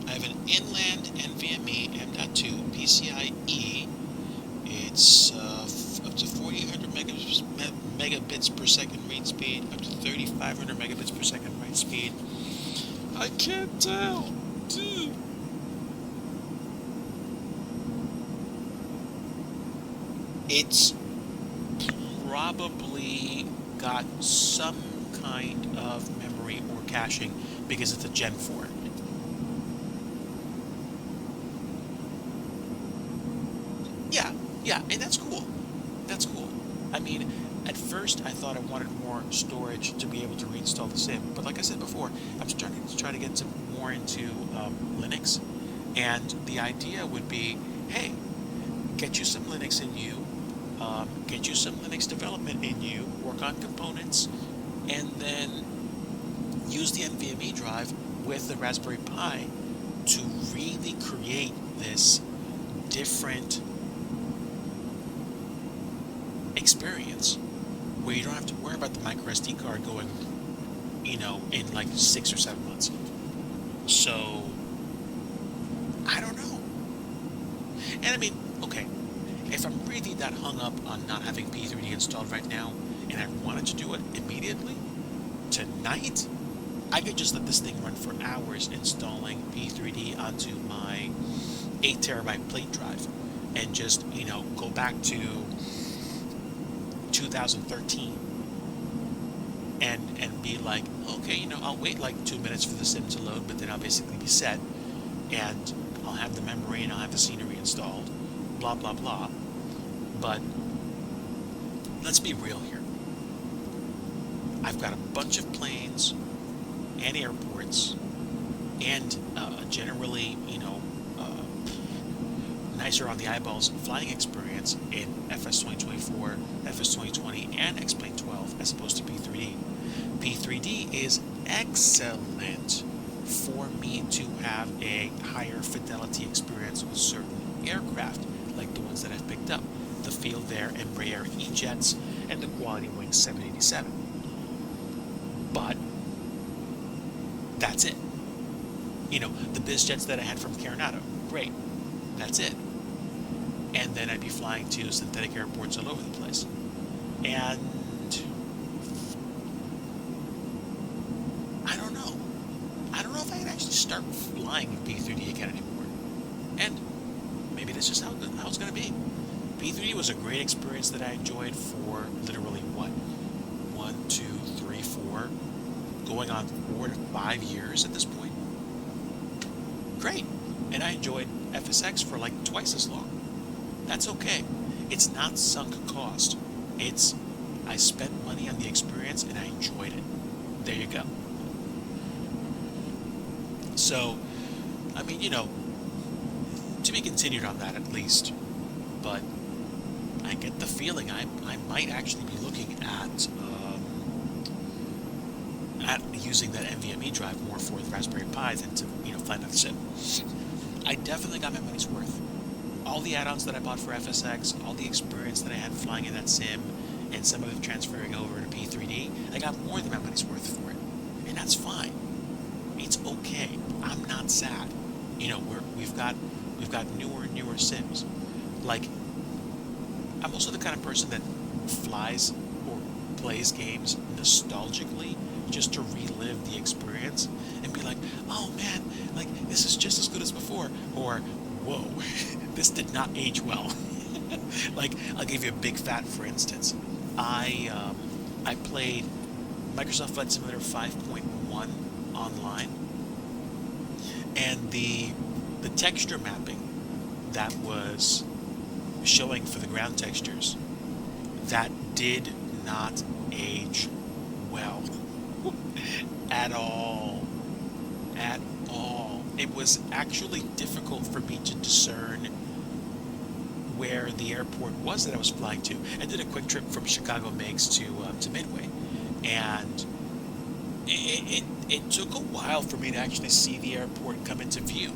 I have an inland NVMe M.2 PCIe. It's up to 4800 megabits per second read speed, up to 3500 megabits per second write speed. I can't tell. Dude. It's probably got some kind of memory or caching because it's a Gen 4. Yeah, yeah, and that's cool. That's cool. I mean, at first I thought I wanted more storage to be able to reinstall the sim, but like I said before, I'm starting to try to get some more into Linux, and the idea would be, hey, get you some Linux in you, get you some Linux development in you, work on components, and then use the NVMe drive with the Raspberry Pi to really create this different experience where you don't have to worry about the micro SD card going, in like 6 or 7 months. So, I don't know. And I mean, okay, if I'm really that hung up on not having P3D installed right now, and I wanted to do it immediately, tonight, I could just let this thing run for hours installing P3D onto my 8 terabyte plate drive and just, go back to 2013 and be like, okay, I'll wait like 2 minutes for the sim to load, but then I'll basically be set, and I'll have the memory and I'll have the scenery installed, blah blah blah. But let's be real here. I've got a bunch of planes and airports and generally, nicer on the eyeballs flying experience in FS 2024, FS 2020, and X-Plane 12 as opposed to P3D. P3D is excellent for me to have a higher fidelity experience with certain aircraft, like the ones that I've picked up. The Field Air Embraer E-Jets and the Quality Wing 787. But that's it. The Bizjets that I had from Coronado, great. That's it. And then I'd be flying to synthetic airports all over the place. And I don't know. I don't know if I can actually start flying P3D again anymore. And maybe that's just how it's going to be. P3D was a great experience that I enjoyed for literally what? 1, 2, 3, 4, going on 4 to 5 years at this point. Great. And I enjoyed FSX for like twice as long. That's okay. It's not sunk cost. I spent money on the experience and I enjoyed it. There you go. So, I mean, to be continued on that at least. But I get the feeling I might actually be looking at using that NVMe drive more for the Raspberry Pi than to fly another sim. I definitely got my money's worth. All the add-ons that I bought for FSX, all the experience that I had flying in that sim, and some of it transferring over to P3D, I got more than my money's worth for it, and that's fine. It's okay. I'm not sad. We've got newer and newer sims. Like, I'm also the kind of person that flies or plays games nostalgically just to relive the experience and be like, oh man, like this is just as good as before, or whoa, this did not age well. Like, I'll give you a big fat for instance. I played Microsoft Flight Simulator 5.1 online, and the texture mapping that was showing for the ground textures, that did not age well at all. At all. It was actually difficult for me to discern where the airport was that I was flying to. I did a quick trip from Chicago Meigs to Midway, and it took a while for me to actually see the airport come into view.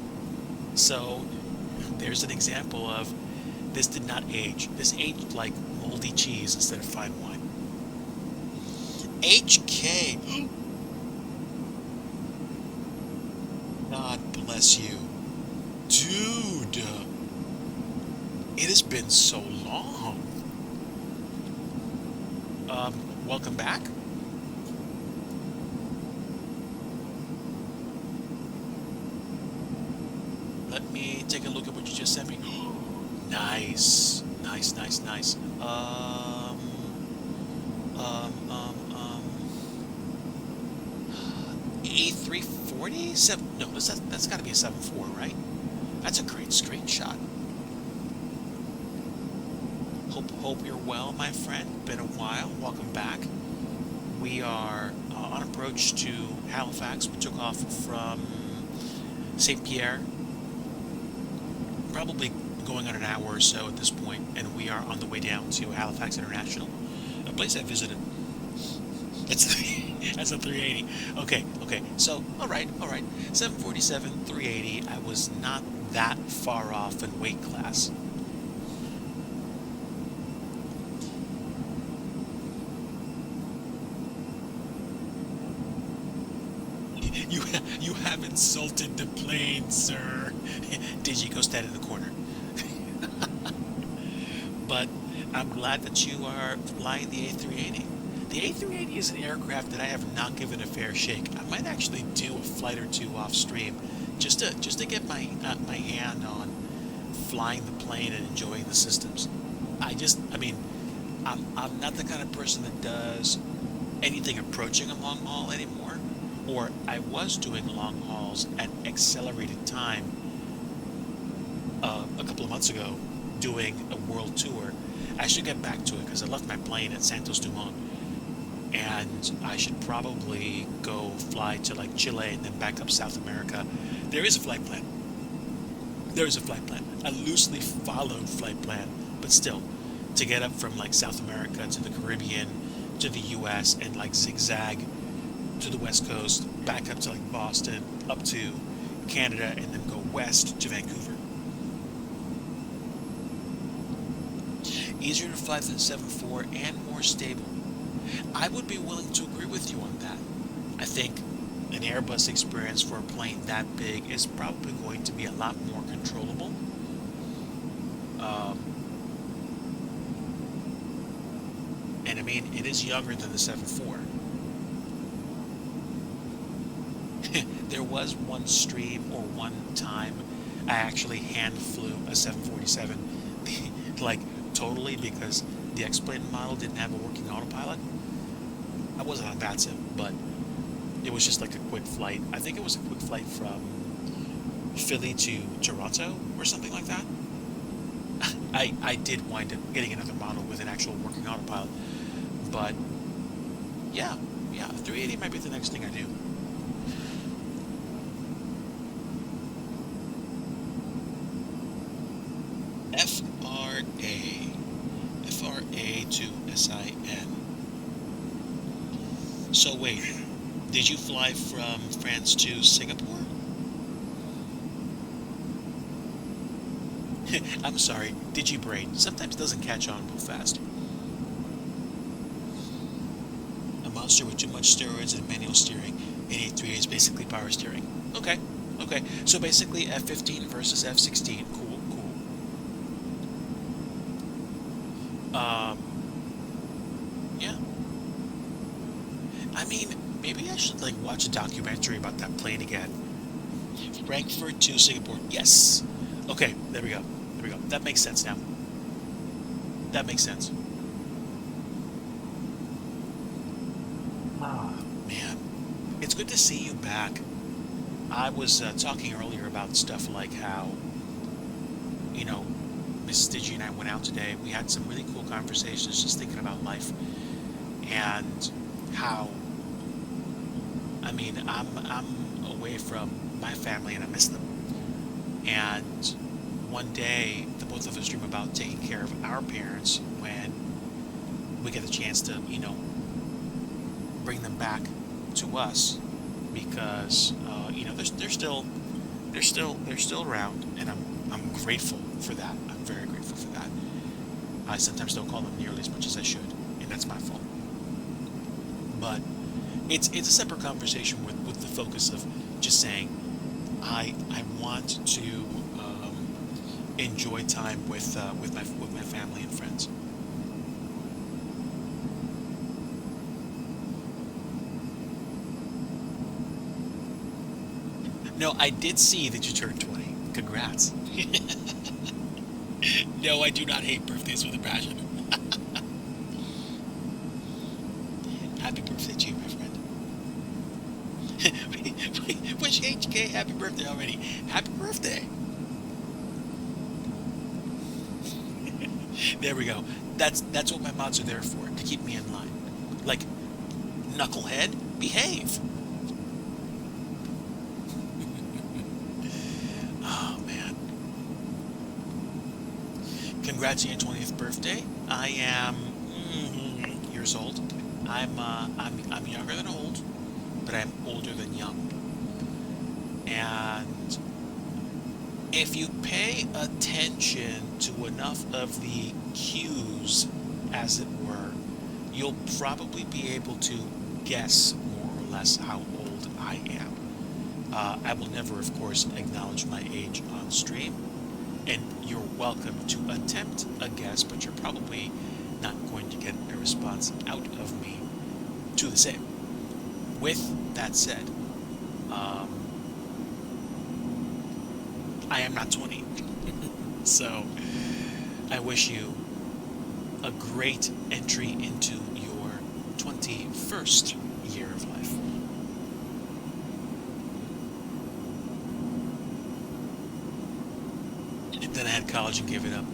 So there's an example of this did not age. This aged like moldy cheese instead of fine wine. HK. God bless you. Dude. It has been so long. Welcome back. Let me take a look at what you just sent me. Nice. Nice, nice, nice. A340? No, that's got to be a 7.4, right? That's a great screenshot. Hope you're well, my friend. Been a while. Welcome back. We are on approach to Halifax. We took off from St. Pierre, probably going on an hour or so at this point, and we are on the way down to Halifax International, a place I visited. That's a 380. Okay. So, all right. 747, 380. I was not that far off in weight class. You have insulted the plane, sir. Digi, go stand in the corner. But I'm glad that you are flying the A380. The A380 is an aircraft that I have not given a fair shake. I might actually do a flight or two off stream, just to get my hand on flying the plane and enjoying the systems. I'm not the kind of person that does anything approaching a long haul anymore, or I was doing long hauls at accelerated time a couple of months ago doing a world tour. I should get back to it because I left my plane at Santos Dumont, and I should probably go fly to like Chile and then back up South America. There is a flight plan. There is a flight plan. A loosely followed flight plan, but still, to get up from like South America to the Caribbean to the U.S. and like zigzag to the West Coast, back up to like Boston, up to Canada, and then go west to Vancouver. Easier to fly than the 7.4 and more stable. I would be willing to agree with you on that. I think an Airbus experience for a plane that big is probably going to be a lot more controllable. Um, and I mean, it is younger than the 7.4. There was one stream or one time I actually hand flew a 747, like totally because the X-plane model didn't have a working autopilot. I wasn't on that sim, but it was just like a quick flight. I think it was a quick flight from Philly to Toronto or something like that. I did wind up getting another model with an actual working autopilot, but yeah, yeah, 380 might be the next thing I do. FRA, FRA to SIN. So wait, did you fly from France to Singapore? I'm sorry, DigiBrain sometimes doesn't catch on real fast. A monster with too much steroids and manual steering. In A3 is basically power steering. Okay, okay. So basically F15 versus F16. Cool, cool. Yeah. I mean, maybe I should like watch a documentary about that plane again. Frankfurt to Singapore. Yes. Okay, there we go. There we go. That makes sense now. That makes sense. Ah, man. It's good to see you back. I was talking earlier about stuff like how, you know, Mrs. Digi and I went out today. We had some really cool conversations just thinking about life and how, I mean, I'm away from my family and I miss them. And one day, the both of us dream about taking care of our parents when we get the chance to, bring them back to us because, they're still around, and I'm grateful for that. I'm very grateful for that. I sometimes don't call them nearly as much as I should, and that's my fault. But it's a separate conversation with the focus of just saying I want to enjoy time with my family and friends. No, I did see that you turned 20. Congrats. No, I do not hate birthdays with a passion. Happy birthday to you, my friend. Wish HK happy birthday already. Happy birthday. There we go. That's what my mods are there for, to keep me in line. Like, knucklehead, behave. Oh man. Congrats on your 20th birthday. I am years old. I'm younger than old, but I'm older than young. And if you pay attention to enough of the cues, as it were, you'll probably be able to guess more or less how old I am. I will never, of course, acknowledge my age on stream, and you're welcome to attempt a guess, but you're probably not going to get a response out of me to the same. With that said, um, I am not 20. So I wish you a great entry into your 21st year of life. Then I had college and gave it up.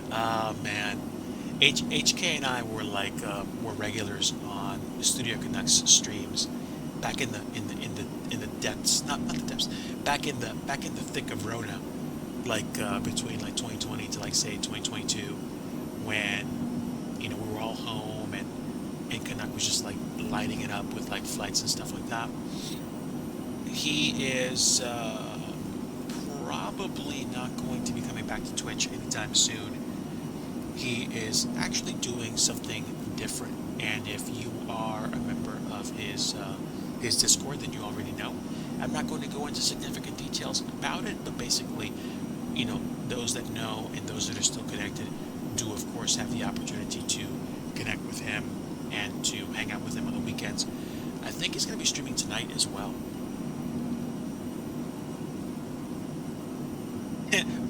Man, HK and I were regulars on Studio Canucks streams back in the depths, not the depths, back in the thick of Rona, between like 2020 to like say 2022, when we were all home and Canuck was just like lighting it up with like flights and stuff like that. He is probably not going to be coming back to Twitch anytime soon. He is actually doing something different, and if you are a member of his Discord, then you already know. I'm not going to go into significant details about it, but basically, those that know and those that are still connected do, of course, have the opportunity to connect with him and to hang out with him on the weekends. I think he's going to be streaming tonight as well.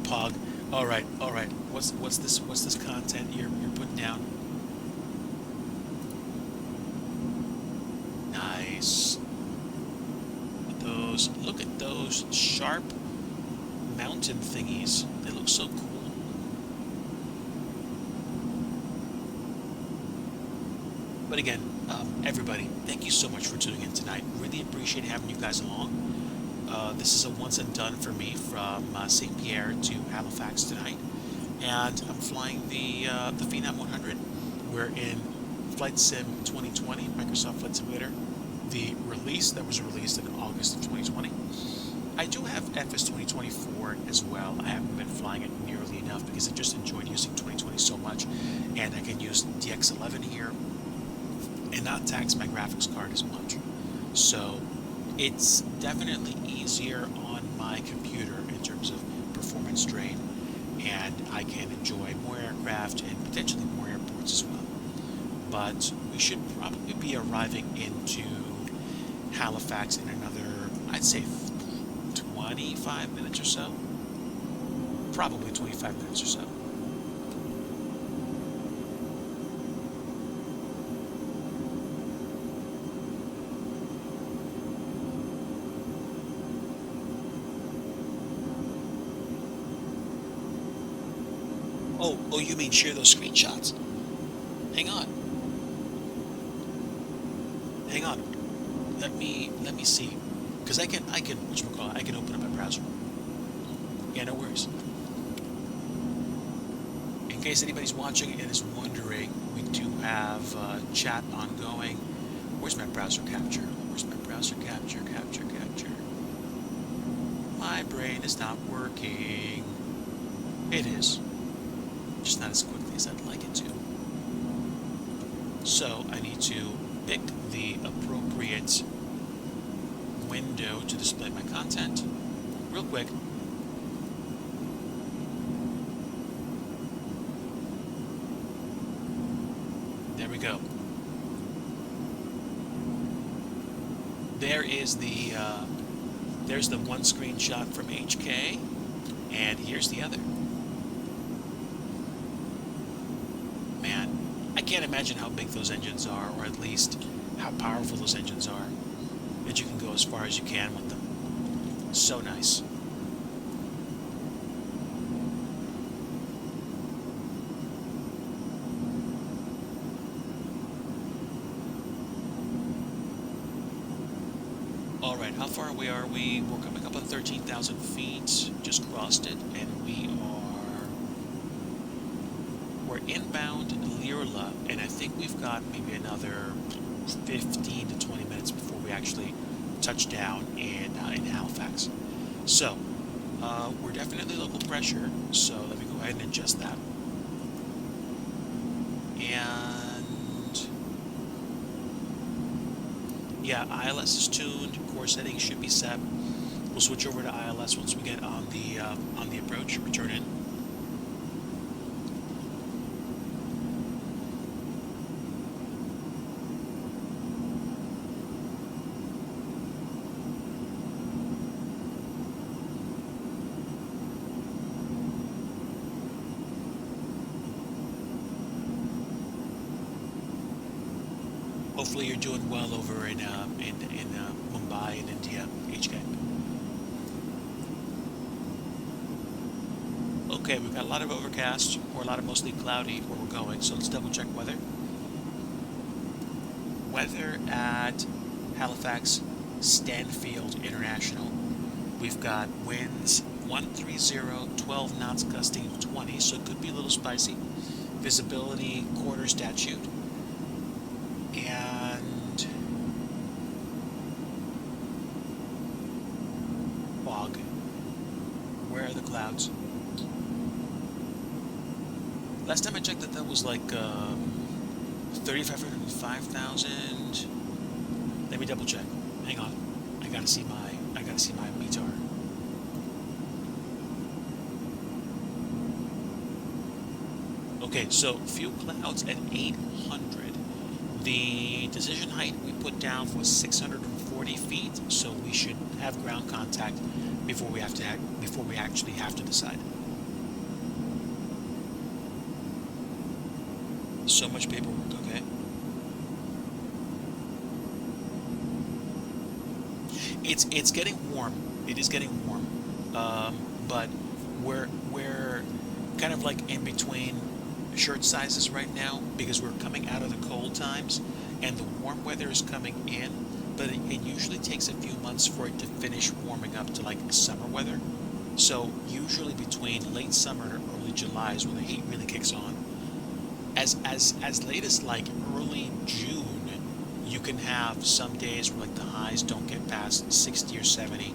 Pog. All right, all right. What's this content you're putting down? Nice. Look at those sharp mountain thingies. They look so cool. But again, everybody, thank you so much for tuning in tonight. Really appreciate having you guys along. This is a once and done for me from St. Pierre to Halifax tonight, and I'm flying the Phenom 100. We're in Flight Sim 2020, Microsoft Flight Simulator, the release that was released in August of 2020. I do have FS 2024 as well. I haven't been flying it nearly enough because I just enjoyed using 2020 so much, and I can use DX11 here and not tax my graphics card as much. So it's definitely easier on my computer in terms of performance drain, and I can enjoy more aircraft and potentially more airports as well. But we should probably be arriving into Halifax in another, I'd say, 25 minutes or so. Probably 25 minutes or so. Oh, you mean share those screenshots? Hang on. Hang on. Let me see. Because whatchamacallit, I can open up my browser. Yeah, no worries. In case anybody's watching and is wondering, we do have chat ongoing. Where's my browser capture? Where's my browser capture? Capture. My brain is not working. It is. Just not as quickly as I'd like it to. So I need to pick the appropriate window to display my content real quick. There we go. There's the one screenshot from HK, and here's the other. Man, I can't imagine how big those engines are, or at least how powerful those engines are, that you can go as far as you can with them. So nice. Alright, how far away are we? We're coming up on 13,000 feet. Just crossed it, and we're inbound Lirla, and I think we've got maybe another 15 to 20 minutes before we actually touch down in Halifax. So, we're definitely local pressure, so let me go ahead and adjust that. And yeah, ILS is tuned, core settings should be set. We'll switch over to ILS once we get on the approach, return in. Hopefully you're doing well over in Mumbai in India, HK. Okay, we've got a lot of overcast or a lot of mostly cloudy where we're going, so let's double check weather. Weather at Halifax Stanfield International. We've got winds 130, 12 knots gusting 20, so it could be a little spicy. Visibility quarter statute. And fog. Where are the clouds? Last time I checked that was like 3,500 and 5,000. Let me double check. Hang on. I gotta see my METAR. Okay, so few clouds at 800. The decision height we put down was 640 feet, so we should have ground contact before we actually have to decide. So much paperwork, okay? It's getting warm. It is getting warm, but we're kind of like in between shirt sizes right now because we're coming out of the cold times, and the warm weather is coming in. But it usually takes a few months for it to finish warming up to like summer weather. So usually between late summer and early July is when the heat really kicks on. As late as like early June, you can have some days where like the highs don't get past 60 or 70,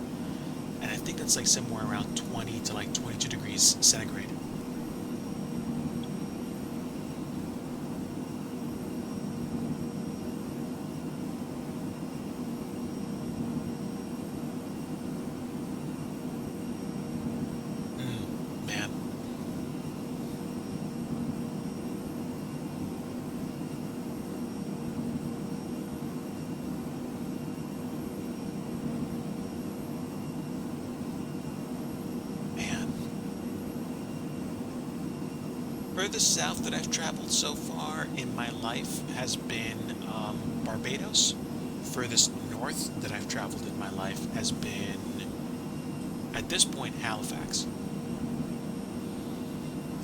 and I think that's like somewhere around 20 to like 22 degrees centigrade. Man, man. Furthest south that I've traveled so far in my life has been Barbados. Furthest north that I've traveled in my life has been, at this point, Halifax.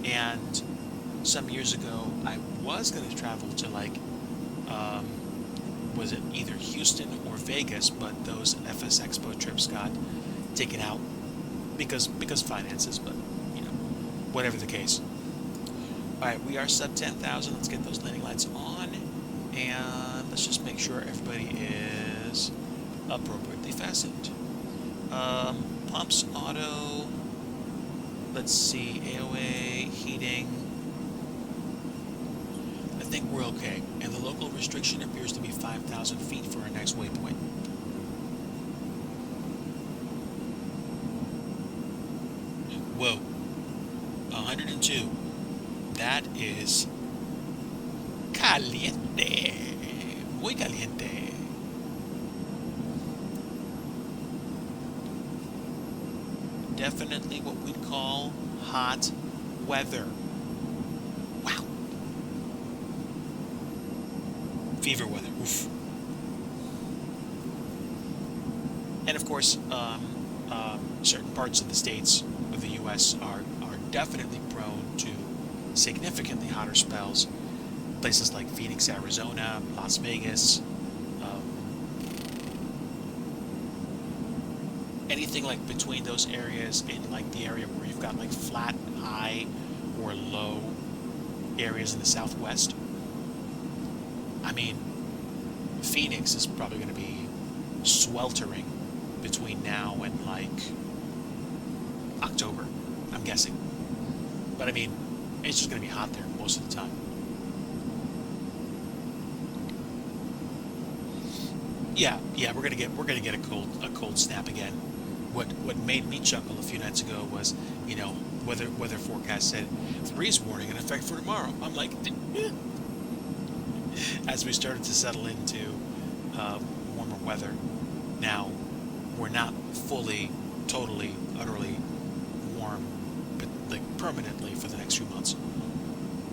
And some years ago, I was going to travel to like, um, was it either Houston or Vegas? But those FS Expo trips got taken out because finances. But you know, whatever the case. All right, we are sub 10,000. Let's get those landing lights on, and let's just make sure everybody is appropriately fastened. Pumps auto. Let's see, AOA, heating. I think we're okay. And the local restriction appears to be 5,000 feet for our next waypoint. Whoa, 102. That is caliente. Muy caliente. Definitely what we'd call hot weather. Wow. Fever weather. Oof. And of course, certain parts of the states of the U.S. are definitely prone to significantly hotter spells. Places like Phoenix, Arizona, Las Vegas, anything like between those areas in like the area where you've got like flat, high, or low areas in the southwest. I mean, Phoenix is probably going to be sweltering between now and like October, I'm guessing. But I mean, it's just going to be hot there most of the time. Yeah, we're gonna get a cold snap again. What made me chuckle a few nights ago was, you know, weather forecast said freeze warning in effect for tomorrow. I'm like, as we started to settle into warmer weather. Now, we're not fully, totally, utterly warm, but like permanently for the next few months,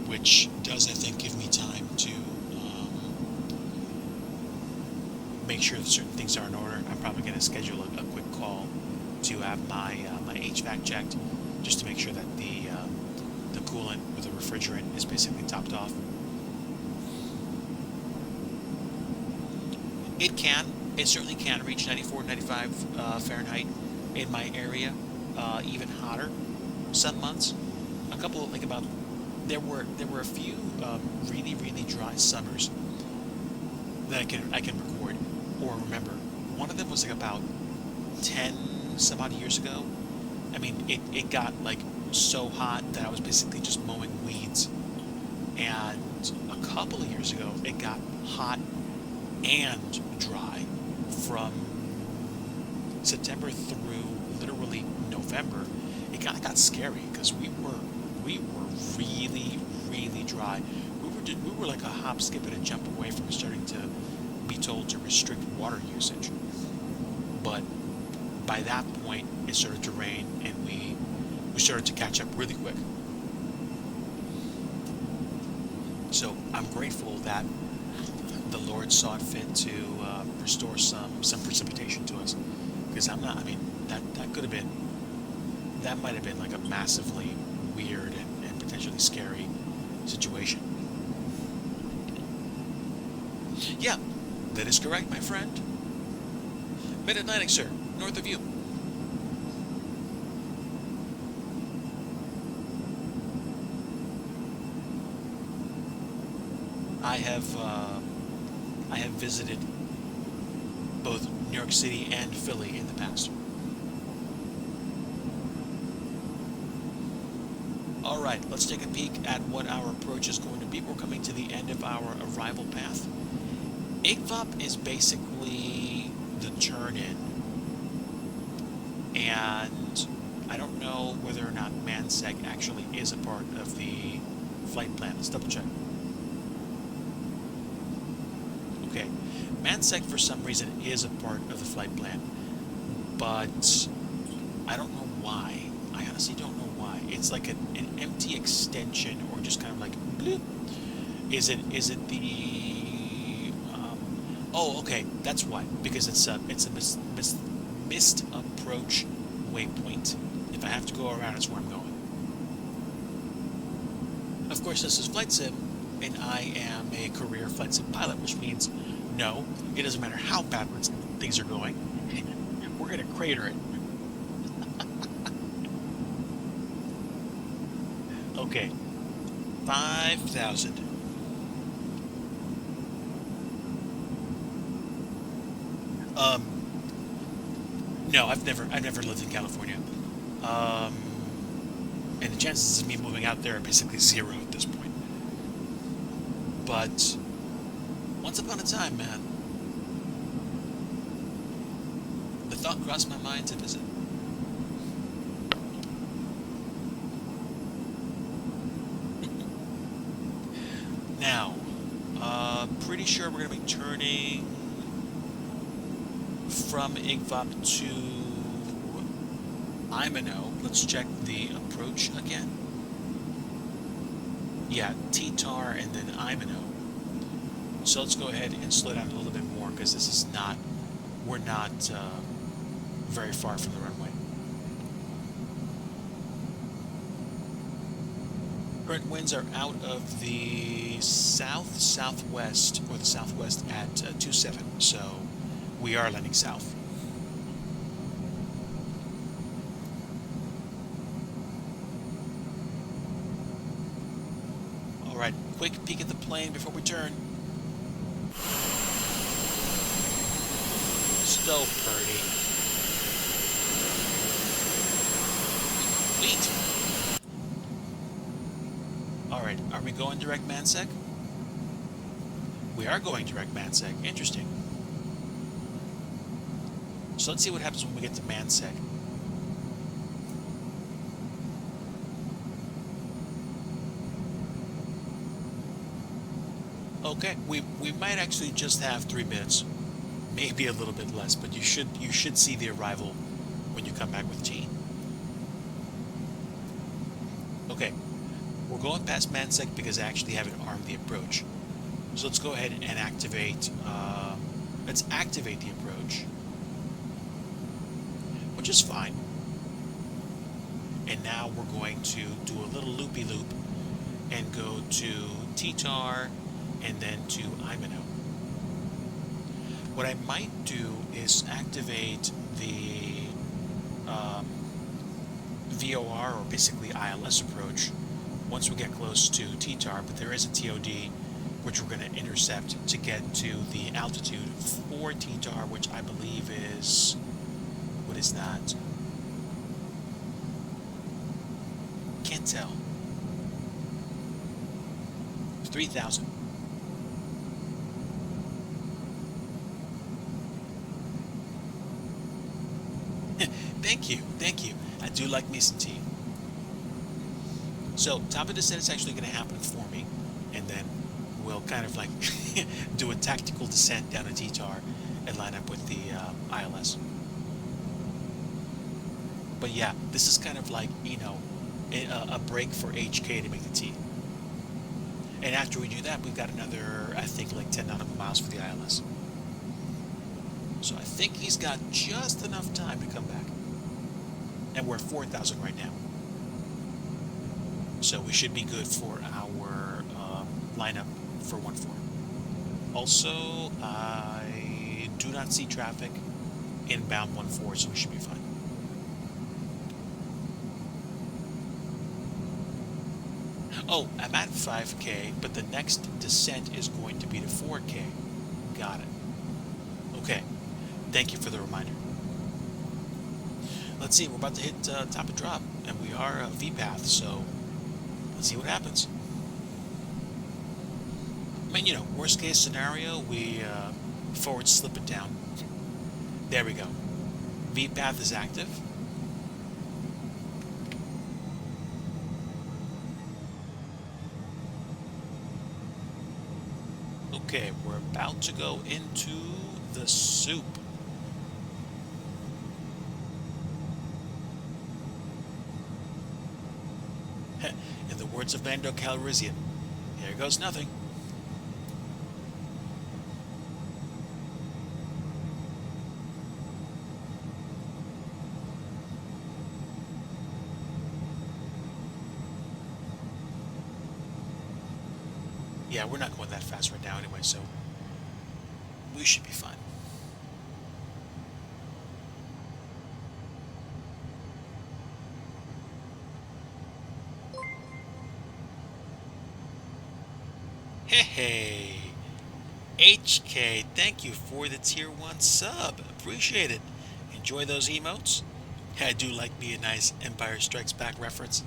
which does, I think, give me time to make sure that certain things are in order. I'm probably going to schedule a quick call to have my HVAC checked, just to make sure that the coolant or the refrigerant is basically topped off. It certainly can reach 94, 95 Fahrenheit in my area, even hotter some months. A couple, like about, there were a few really, really dry summers that I can record or remember. One of them was like about 10 some odd years ago. I mean, it got like so hot that I was basically just mowing weeds. And a couple of years ago, it got hot and dry from September through literally November. It kind of got scary because we were really, really dry. We were like a hop, skip, and a jump away from starting to be told to restrict water usage. But by that point, it started to rain, and we started to catch up really quick. So I'm grateful that the Lord saw it fit to restore some precipitation to us, because I'm not. I mean, that could have been, that might have been like a massively weird and potentially scary situation. Yeah, that is correct, my friend. Mid-Atlantic, sir, north of you. I have I have visited both New York City and Philly in the past. All right, let's take a peek at what our approach is going to be. We're coming to the end of our arrival path. Igvop is basically the turn-in, and I don't know whether or not Mansec actually is a part of the flight plan. Let's double check. Okay, Mansec for some reason is a part of the flight plan, but I don't know why. I honestly don't know why. It's like an empty extension, or just kind of like bloop. Is it the oh, okay, that's why, because it's a missed approach waypoint. If I have to go around, it's where I'm going. Of course, this is Flight Sim, and I am a career Flight Sim pilot, which means no, it doesn't matter how backwards things are going, we're gonna crater it. Okay, 5,000. No, I've never lived in California. Um, and the chances of me moving out there are basically zero at this point. But once upon a time, man, the thought crossed my mind to visit. Now, pretty sure we're gonna be turning from Igvop to Imano. Let's check the approach again. Yeah, T-Tar and then Imano. So let's go ahead and slow down a little bit more, because this is not, we're not very far from the runway. Current winds are out of the south-southwest, or the southwest at 27, so we are landing south. All right, quick peek at the plane before we turn. So pretty. Sweet. All right, are we going direct Mansec? We are going direct Mansec. Interesting. So let's see what happens when we get to Mansec. Okay, we might actually just have 3 minutes, maybe a little bit less, but you should see the arrival when you come back with T. Okay, we're going past Mansec because I actually haven't armed the approach. So let's go ahead and activate. Let's activate the approach, which is fine. And now we're going to do a little loopy-loop and go to T-tar and then to Imino. What I might do is activate the um, VOR, or basically ILS approach, once we get close to T-tar, but there is a TOD which we're going to intercept to get to the altitude for T-tar, which I believe is, what is that? Can't tell. 3,000. Thank you, thank you. I do like me some tea. So, top of descent is actually going to happen for me, and then we'll kind of like do a tactical descent down to T-tar and line up with the ILS. But yeah, this is kind of like, a break for HK to make the T. And after we do that, we've got another, I think, like 10 nautical miles for the ILS. So I think he's got just enough time to come back. And we're at 4,000 right now. So we should be good for our lineup for 1-4. Also, I do not see traffic inbound 1-4, so we should be fine. Oh, I'm at 5K, but the next descent is going to be to 4K. Got it. Okay. Thank you for the reminder. Let's see, we're about to hit top of drop, and we are V-path, so let's see what happens. I mean, worst case scenario, we forward slip it down. There we go. V-path is active. Okay, we're about to go into the soup. In the words of Mando Calrissian, here goes nothing. Yeah, we're not going that fast right now anyway, so we should be fine. Hey, HK, thank you for the tier 1 sub. Appreciate it. Enjoy those emotes. I do like me a nice Empire Strikes Back reference.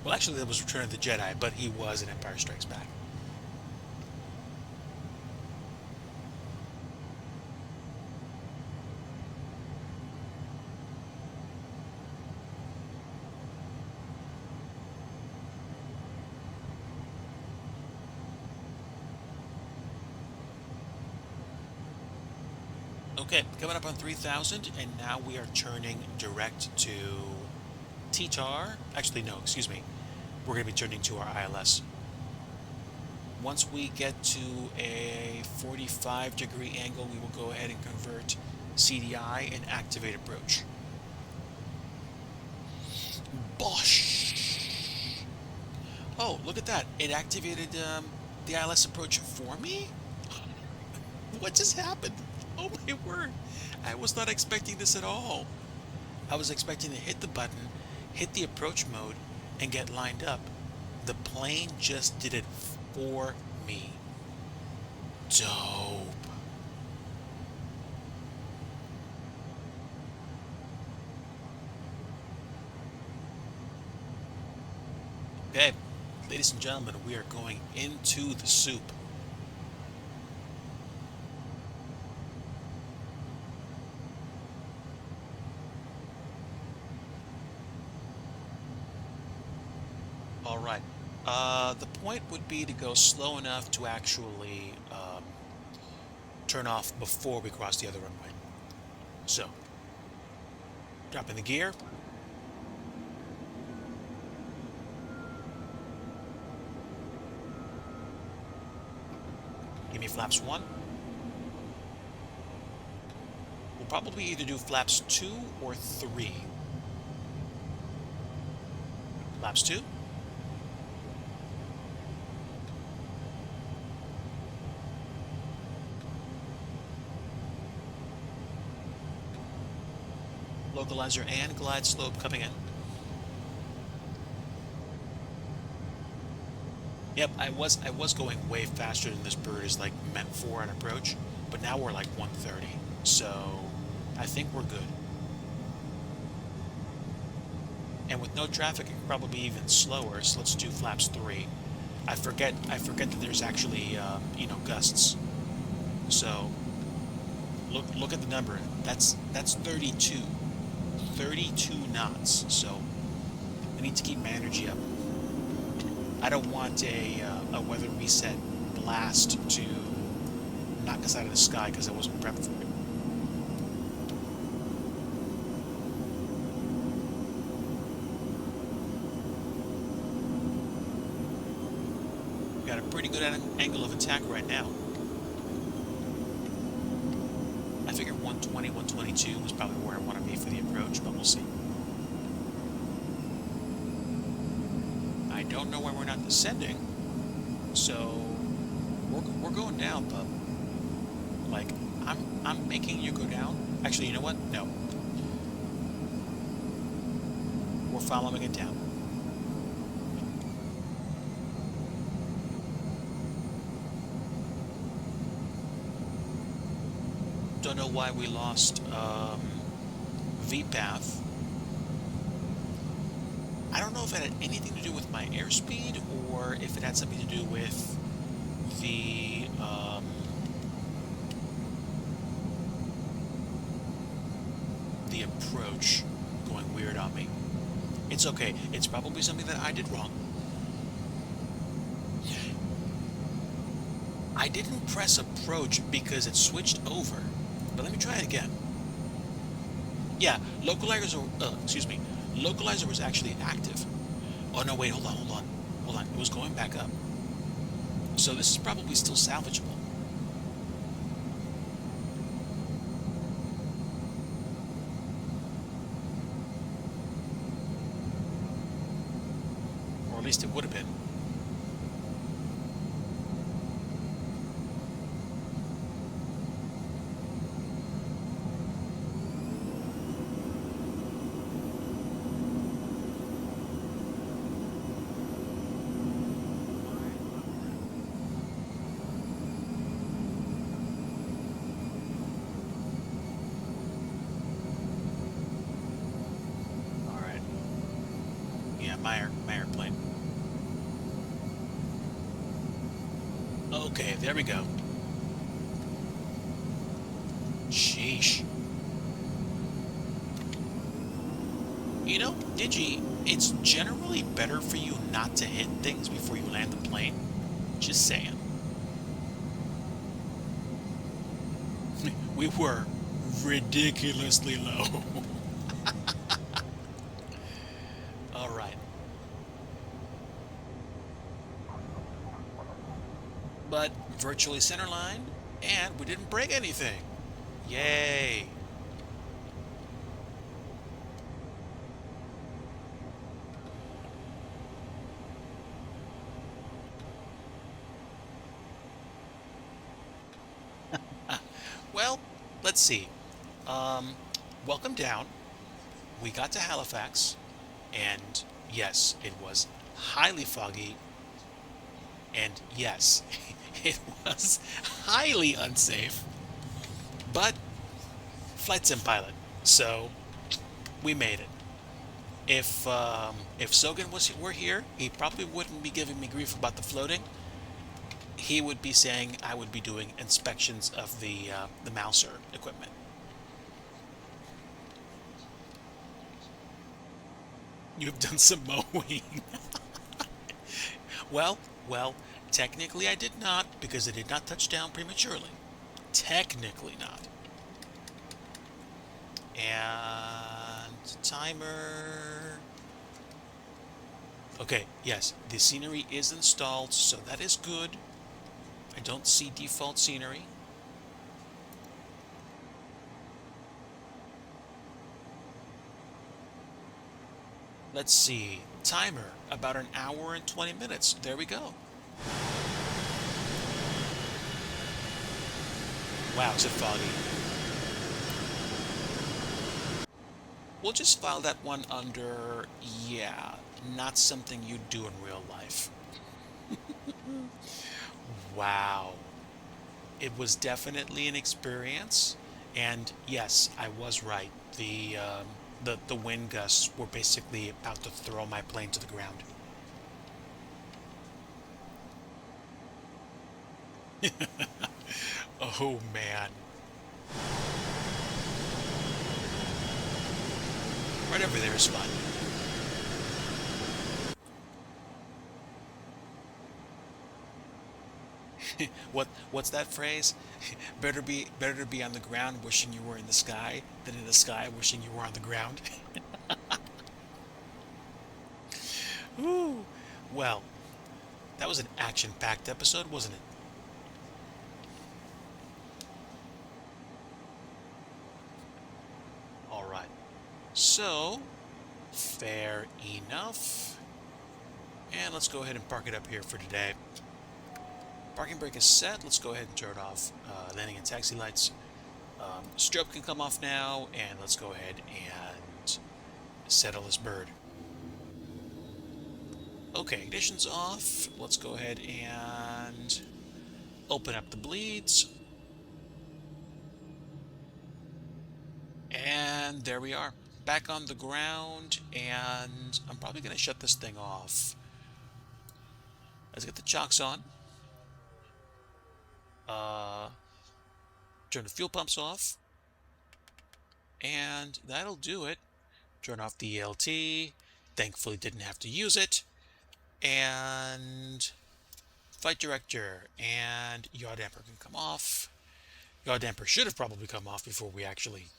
Well, actually, that was Return of the Jedi, but he was in Empire Strikes Back. Okay, coming up on 3,000, and now we are turning direct to T-tar. Actually, no, excuse me. We're going to be turning to our ILS. Once we get to a 45-degree angle, we will go ahead and convert CDI and activate approach. Bosh! Oh, look at that. It activated the ILS approach for me? What just happened? Oh my word. I was not expecting this at all. I was expecting to hit the button, hit the approach mode, and get lined up. The plane just did it for me. Dope. Okay, ladies and gentlemen, we are going into the soup. All right. The point would be to go slow enough to actually turn off before we cross the other runway. So, drop in the gear. Give me flaps 1. We'll probably either do flaps 2 or 3. Flaps 2. Localizer and glide slope coming in. Yep, I was going way faster than this bird is like meant for an approach, but now we're like 130. So I think we're good. And with no traffic, it could probably be even slower. So let's do flaps 3. I forget that there's actually gusts. So look at the number. That's 32. 32 knots. So I need to keep my energy up. I don't want a weather reset blast to knock us out of the sky because I wasn't prepped for it. We got a pretty good angle of attack right now. I figured 120, 122 was probably where I want to be for the approach, but we'll see. I don't know why we're not descending, so we're going down, bub. Like I'm making you go down. Actually, you know what? No, we're following it down. Don't know why we lost V path. I don't know if it had anything to do with my airspeed or if it had something to do with the approach going weird on me. It's okay. It's probably something that I did wrong. I didn't press approach because it switched over. But let me try it again. Yeah, localizer was actually active. Oh no, wait, hold on. It was going back up. So this is probably still salvageable. Or at least it would have been. Alright. Yeah, my airplane. Okay, there we go. Sheesh. You know, Digi, it's generally better for you not to hit things before you land the plane. Just saying. We were ridiculously low. All right. But virtually centerline, and we didn't break anything. Yay. Well, let's see. Um, welcome down. We got to Halifax, and yes, it was highly foggy, and yes, it was highly unsafe, but flight sim pilot, so we made it. If Sogan were here, he probably wouldn't be giving me grief about the floating. He would be saying I would be doing inspections of the Mouser equipment. You've done some mowing. Well, well, technically I did not because I did not touch down prematurely. Technically not. And timer. Okay, yes, the scenery is installed, so that is good. I don't see default scenery. Let's see. Timer, about an hour and 20 minutes. There we go. Wow, is it foggy? We'll just file that one under, yeah, not something you'd do in real life. Wow. It was definitely an experience. And yes, I was right. The wind gusts were basically about to throw my plane to the ground. Oh man. Right over there is fun. What's that phrase? Better to be on the ground wishing you were in the sky than in the sky wishing you were on the ground. Ooh. Well, that was an action-packed episode, wasn't it? All right. So, fair enough. And let's go ahead and park it up here for today. Parking brake is set. Let's go ahead and turn off landing and taxi lights. Strobe can come off now, and let's go ahead and settle this bird. Okay, ignition's off. Let's go ahead and open up the bleeds. And there we are. Back on the ground, and I'm probably going to shut this thing off. Let's get the chocks on. Uh, Turn the fuel pumps off. And that'll do it. Turn off the ELT. Thankfully didn't have to use it. And flight director and yaw damper can come off. Yaw damper should have probably come off before we actually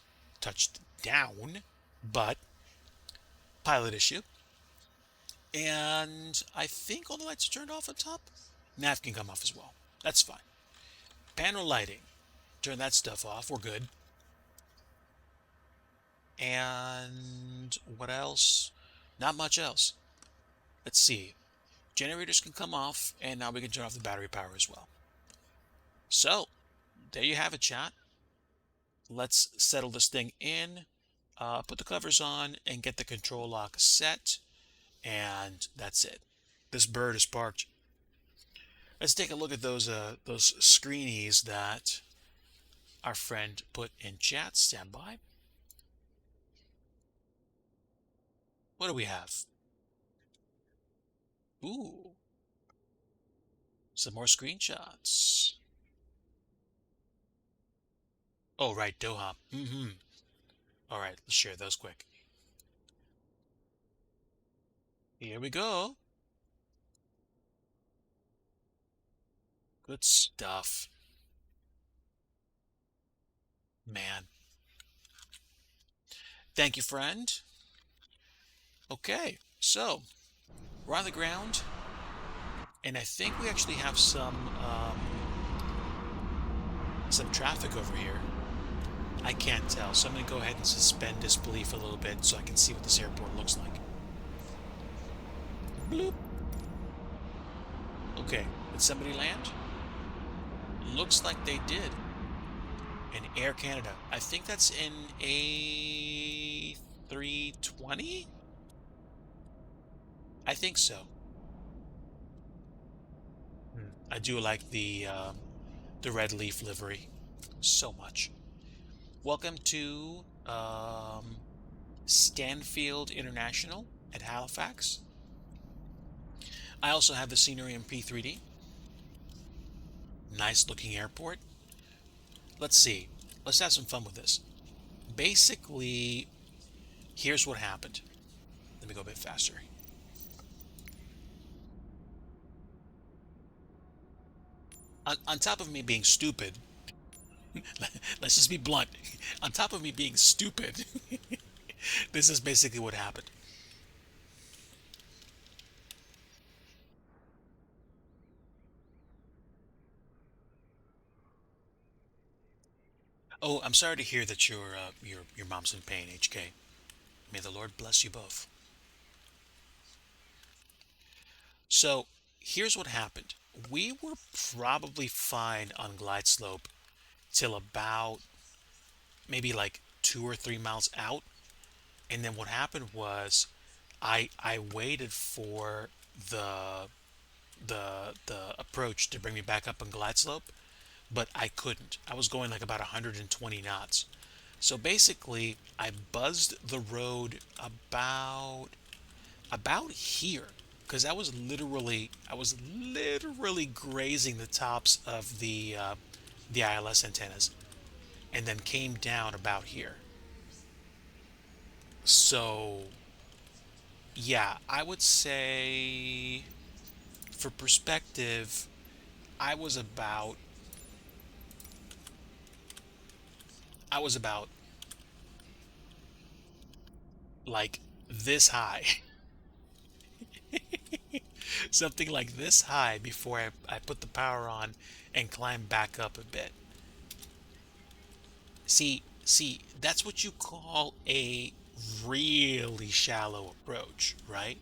touched down, but pilot issue. And I think all the lights are turned off on top. Nav can come off as well. That's fine. Panel lighting. Turn that stuff off. We're good. And what else? Not much else. Let's see. Generators can come off, and now we can turn off the battery power as well. So, there you have it, chat. Let's settle this thing in, put the covers on, and get the control lock set, and that's it. This bird is parked. Let's take a look at those screenies that our friend put in chat. Stand by. What do we have? Ooh, some more screenshots. Oh, right, Doha. Mm-hmm. All right, let's share those quick. Here we go. Good stuff. Man. Thank you, friend. Okay, so we're on the ground, and I think we actually have some traffic over here. I can't tell, so I'm going to go ahead and suspend disbelief a little bit so I can see what this airport looks like. Bloop. Okay, did somebody land? Looks like they did. In Air Canada. I think that's in A320? I think so. I do like the red leaf livery so much. Welcome to Stanfield International at Halifax. I also have the scenery in P3D. Nice looking airport. Let's see. Let's have some fun with this. Basically, here's what happened. Let me go a bit faster. On top of me being stupid, let's just be blunt. On top of me being stupid, this is basically what happened. Oh, I'm sorry to hear that your mom's in pain, HK. May the Lord bless you both. So here's what happened. We were probably fine on glide slope till about maybe like 2 or 3 miles out. And then what happened was I waited for the the approach to bring me back up on glide slope, but I couldn't. I was going like about 120 knots. So basically, I buzzed the road about here because I was literally grazing the tops of the ILS antennas and then came down about here. So yeah, I would say for perspective, I was about I was about like this high, something like this high before I put the power on and climbed back up a bit. See, that's what you call a really shallow approach, right?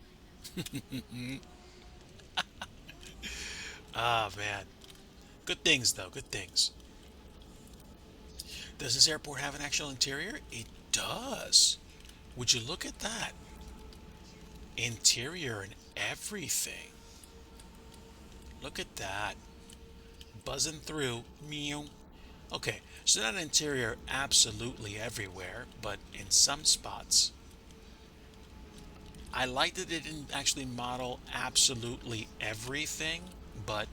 Ah, man. Good things, though. Good things. Does this airport have an actual interior? It does. Would you look at that? Interior and everything. Look at that. Buzzing through. Meow. Okay, so not an interior absolutely everywhere, but in some spots. I like that it didn't actually model absolutely everything, but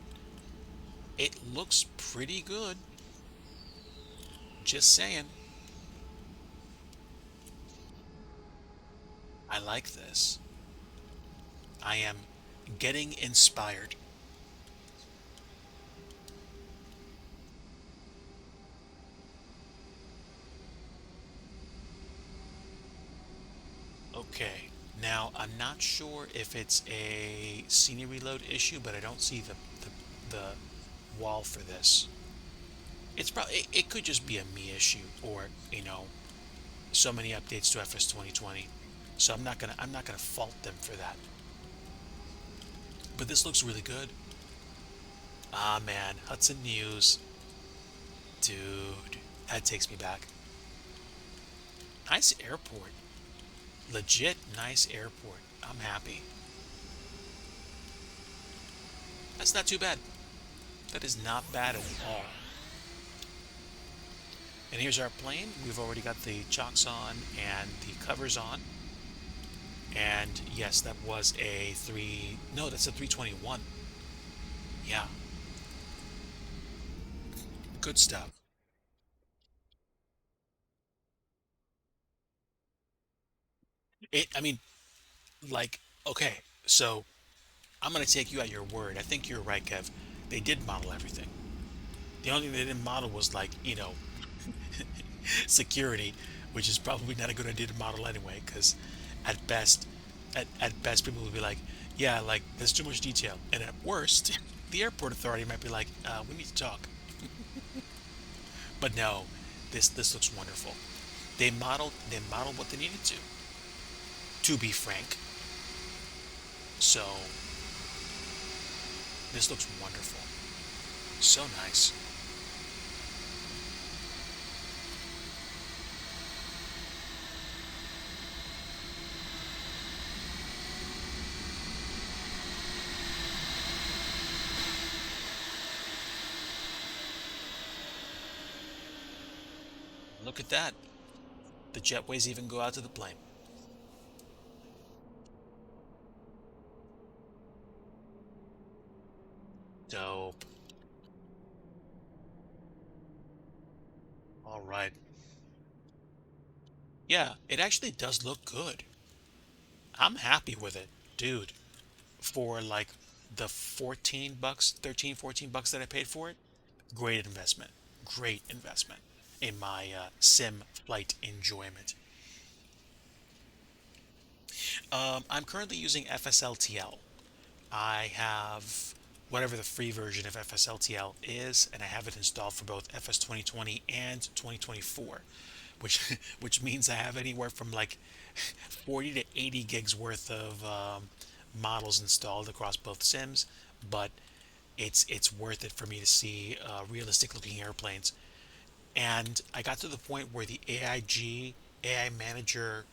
it looks pretty good. Just saying. I like this. I am getting inspired. Okay. Now, I'm not sure if it's a scenery load issue, but I don't see the wall for this. It's probably it could just be a me issue or, so many updates to FS 2020. So I'm not gonna fault them for that. But this looks really good. Ah man, Hudson News. Dude, that takes me back. Nice airport. Legit nice airport. I'm happy. That's not too bad. That is not bad at all. And here's our plane. We've already got the chocks on and the covers on. And yes, that was a 3. No, that's a 321. Yeah, good stuff. I mean, like, okay, so I'm going to take you at your word. I think you're right, Kev. They did model everything. The only thing they didn't model was, like, security, which is probably not a good idea to model anyway, because at best, at best, people would be like, yeah, like, there's too much detail. And at worst, the airport authority might be like, we need to talk. But no, this looks wonderful. They modeled what they needed to be frank. So this looks wonderful. So nice. Look at that. The jetways even go out to the plane. Dope. All right. Yeah, it actually does look good. I'm happy with it, dude. For like the 14 bucks, 13, 14 bucks that I paid for it, great investment. Great investment in my sim flight enjoyment. I'm currently using FSLTL. I have whatever the free version of FSLTL is, and I have it installed for both FS 2020 and 2024, which which means I have anywhere from like 40 to 80 gigs worth of models installed across both sims, but it's worth it for me to see realistic looking airplanes. And I got to the point where the AI manager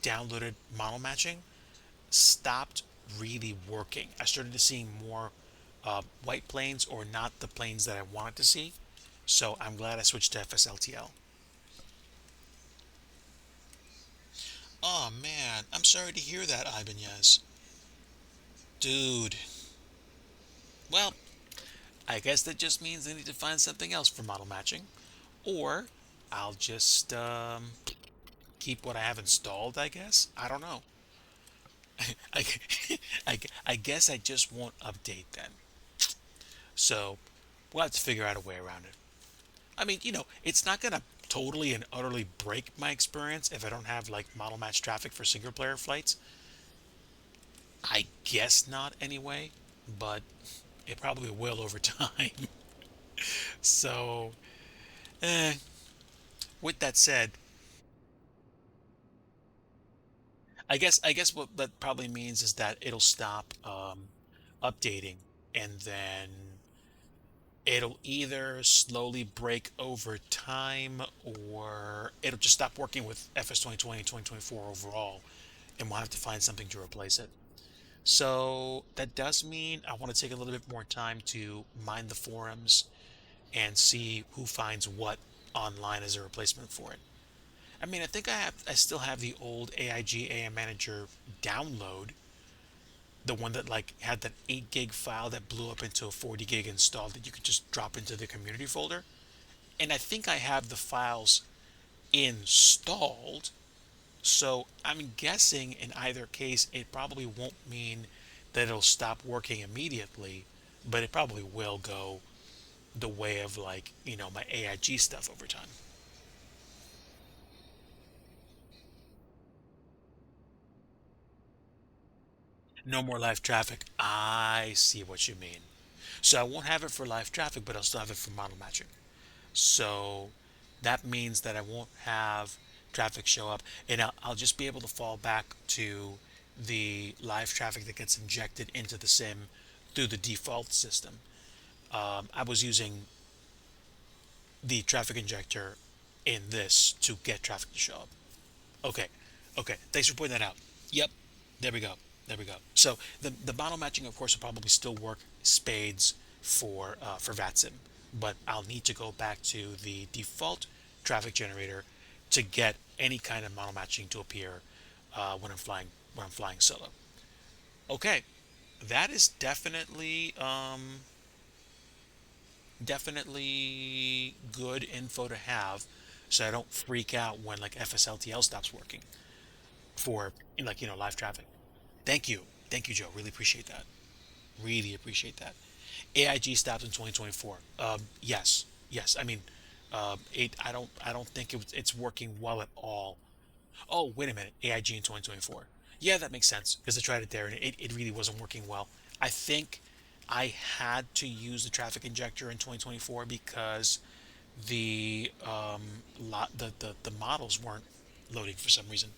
downloaded model matching stopped really working. I started to seeing more white planes or not the planes that I wanted to see. So I'm glad I switched to FSLTL. Oh man, I'm sorry to hear that, Ibanez. Dude. Well, I guess that just means I need to find something else for model matching. Or I'll just keep what I have installed, I guess. I don't know. I, I guess I just won't update then. So we'll have to figure out a way around it. I mean, it's not going to totally and utterly break my experience if I don't have like model match traffic for single player flights. I guess not anyway, but it probably will over time. So, eh, with that said, I guess what that probably means is that it'll stop updating, and then it'll either slowly break over time, or it'll just stop working with FS 2020 and 2024 overall, and we'll have to find something to replace it. So that does mean I want to take a little bit more time to mine the forums and see who finds what online as a replacement for it. I mean, I still have the old AIG AM Manager download, the one that like had that 8 gig file that blew up into a 40 gig install that you could just drop into the community folder. And I think I have the files installed. So I'm guessing in either case, it probably won't mean that it'll stop working immediately, but it probably will go the way of like, my AIG stuff over time. No more live traffic. I see what you mean. So I won't have it for live traffic, but I'll still have it for model matching. So that means that I won't have traffic show up, and I'll just be able to fall back to the live traffic that gets injected into the sim through the default system. I was using the traffic injector in this to get traffic to show up. Okay, okay. Thanks for pointing that out. Yep, there we go. There we go. So the model matching, of course, will probably still work spades for VATSIM, but I'll need to go back to the default traffic generator to get any kind of model matching to appear when I'm flying solo. Okay, that is definitely good info to have, so I don't freak out when like FSLTL stops working for like live traffic. Thank you, Joe. Really appreciate that. Really appreciate that. AIG stopped in 2024. Yes, yes. I mean, it. I don't think it's working well at all. Oh, wait a minute. AIG in 2024. Yeah, that makes sense because I tried it there and it really wasn't working well. I think I had to use the traffic injector in 2024 because the models weren't loading for some reason.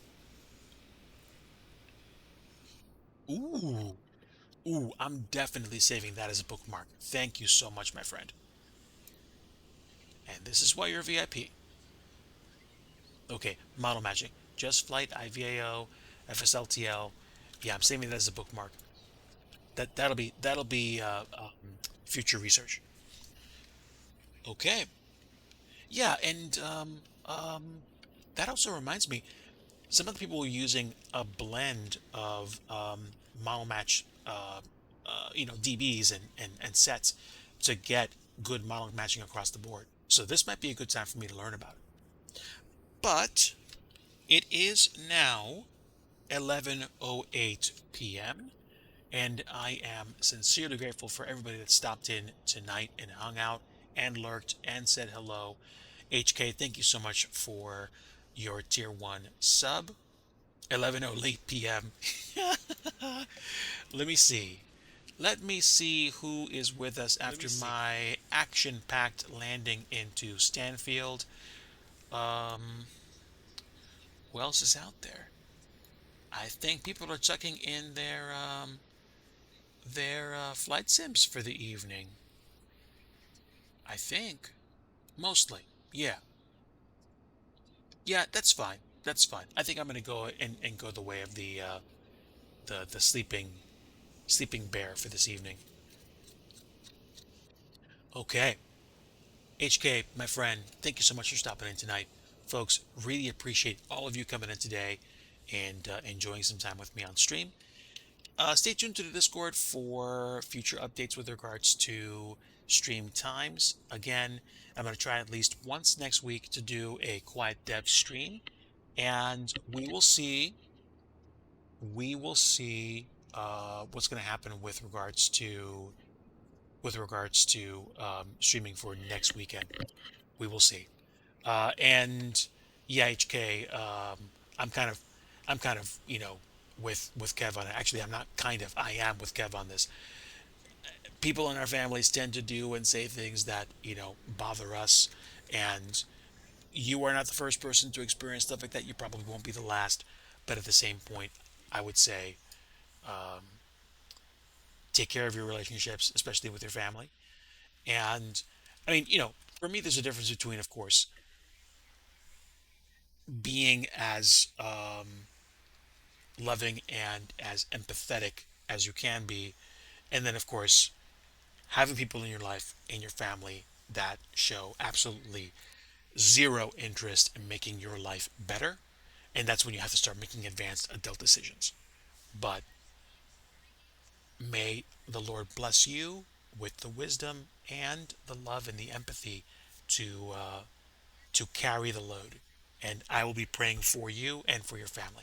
Ooh, ooh, I'm definitely saving that as a bookmark. Thank you so much, my friend. And this is why you're a VIP. Okay, model matching. Just flight, IVAO, FSLTL. Yeah, I'm saving that as a bookmark. That'll be future research. Okay. Yeah, and that also reminds me, some of the people were using a blend of model match, DBs and sets to get good model matching across the board. So this might be a good time for me to learn about it. But it is now 11:08 p.m. and I am sincerely grateful for everybody that stopped in tonight and hung out and lurked and said hello. HK, thank you so much for your tier 1 sub. 11:08 p.m. Let me see. Let me see who is with us after my action-packed landing into Stanfield. Um, who else is out there? I think people are checking in their flight sims for the evening. I think mostly. Yeah. Yeah, that's fine. That's fine. I think I'm gonna go and go the way of the sleeping bear for this evening. Okay. HK, my friend, thank you so much for stopping in tonight. Folks, really appreciate all of you coming in today and enjoying some time with me on stream. Stay tuned to the Discord for future updates with regards to stream times. Again, I'm going to try at least once next week to do a quiet dev stream, and we will see what's going to happen with regards to streaming for next weekend. We will see. And yeah, HK, I'm kind of with Kev on it. Actually, I'm not kind of. I am with Kev on this. People in our families tend to do and say things that bother us, and you are not the first person to experience stuff like that. You probably won't be the last. But at the same point, I would say take care of your relationships, especially with your family. And I mean, for me, there's a difference between, of course, being as loving and as empathetic as you can be, and then, of course, having people in your life, in your family, that show absolutely zero interest in making your life better. And that's when you have to start making advanced adult decisions. But may the Lord bless you with the wisdom and the love and the empathy to carry the load. And I will be praying for you and for your family.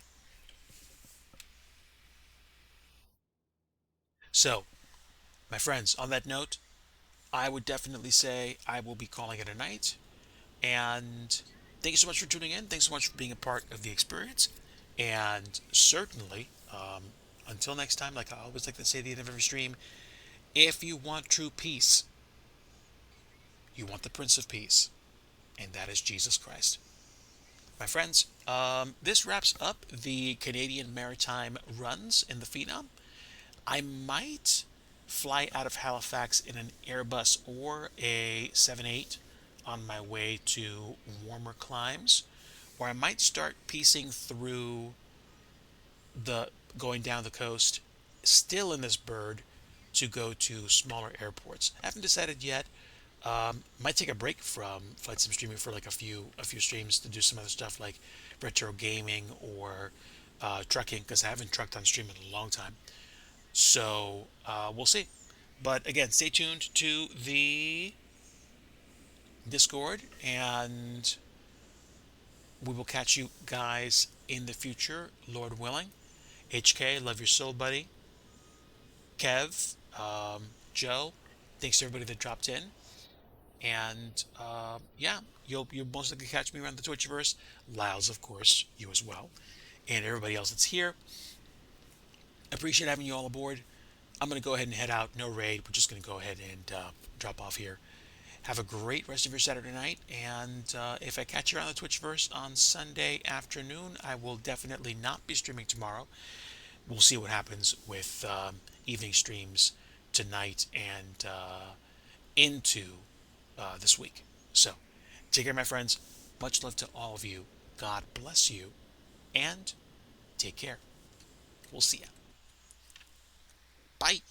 So, my friends, on that note, I would definitely say I will be calling it a night. And thank you so much for tuning in. Thanks so much for being a part of the experience. And certainly, until next time, like I always like to say at the end of every stream, if you want true peace, you want the Prince of Peace, and that is Jesus Christ. My friends, this wraps up the Canadian maritime runs in the Phenom. I might fly out of Halifax in an Airbus or a 7-8 on my way to warmer climes, or I might start piecing through the going down the coast still in this bird to go to smaller airports. I haven't decided yet. Might take a break from flight sim streaming for like a few streams to do some other stuff like retro gaming or trucking, because I haven't trucked on stream in a long time. So we'll see. But again, stay tuned to the Discord, and we will catch you guys in the future, Lord willing. HK, love your soul, buddy. Kev, Joe, thanks to everybody that dropped in. And yeah, you'll most likely catch me around the Twitchverse. Lyles, of course, you as well, and everybody else that's here. Appreciate having you all aboard. I'm gonna go ahead and head out. No raid. We're just gonna go ahead and drop off here. Have a great rest of your Saturday night, and if I catch you around the Twitchverse on Sunday afternoon, I will definitely not be streaming tomorrow. We'll see what happens with evening streams tonight and into this week. So, take care, my friends. Much love to all of you. God bless you, and take care. We'll see ya. Bye.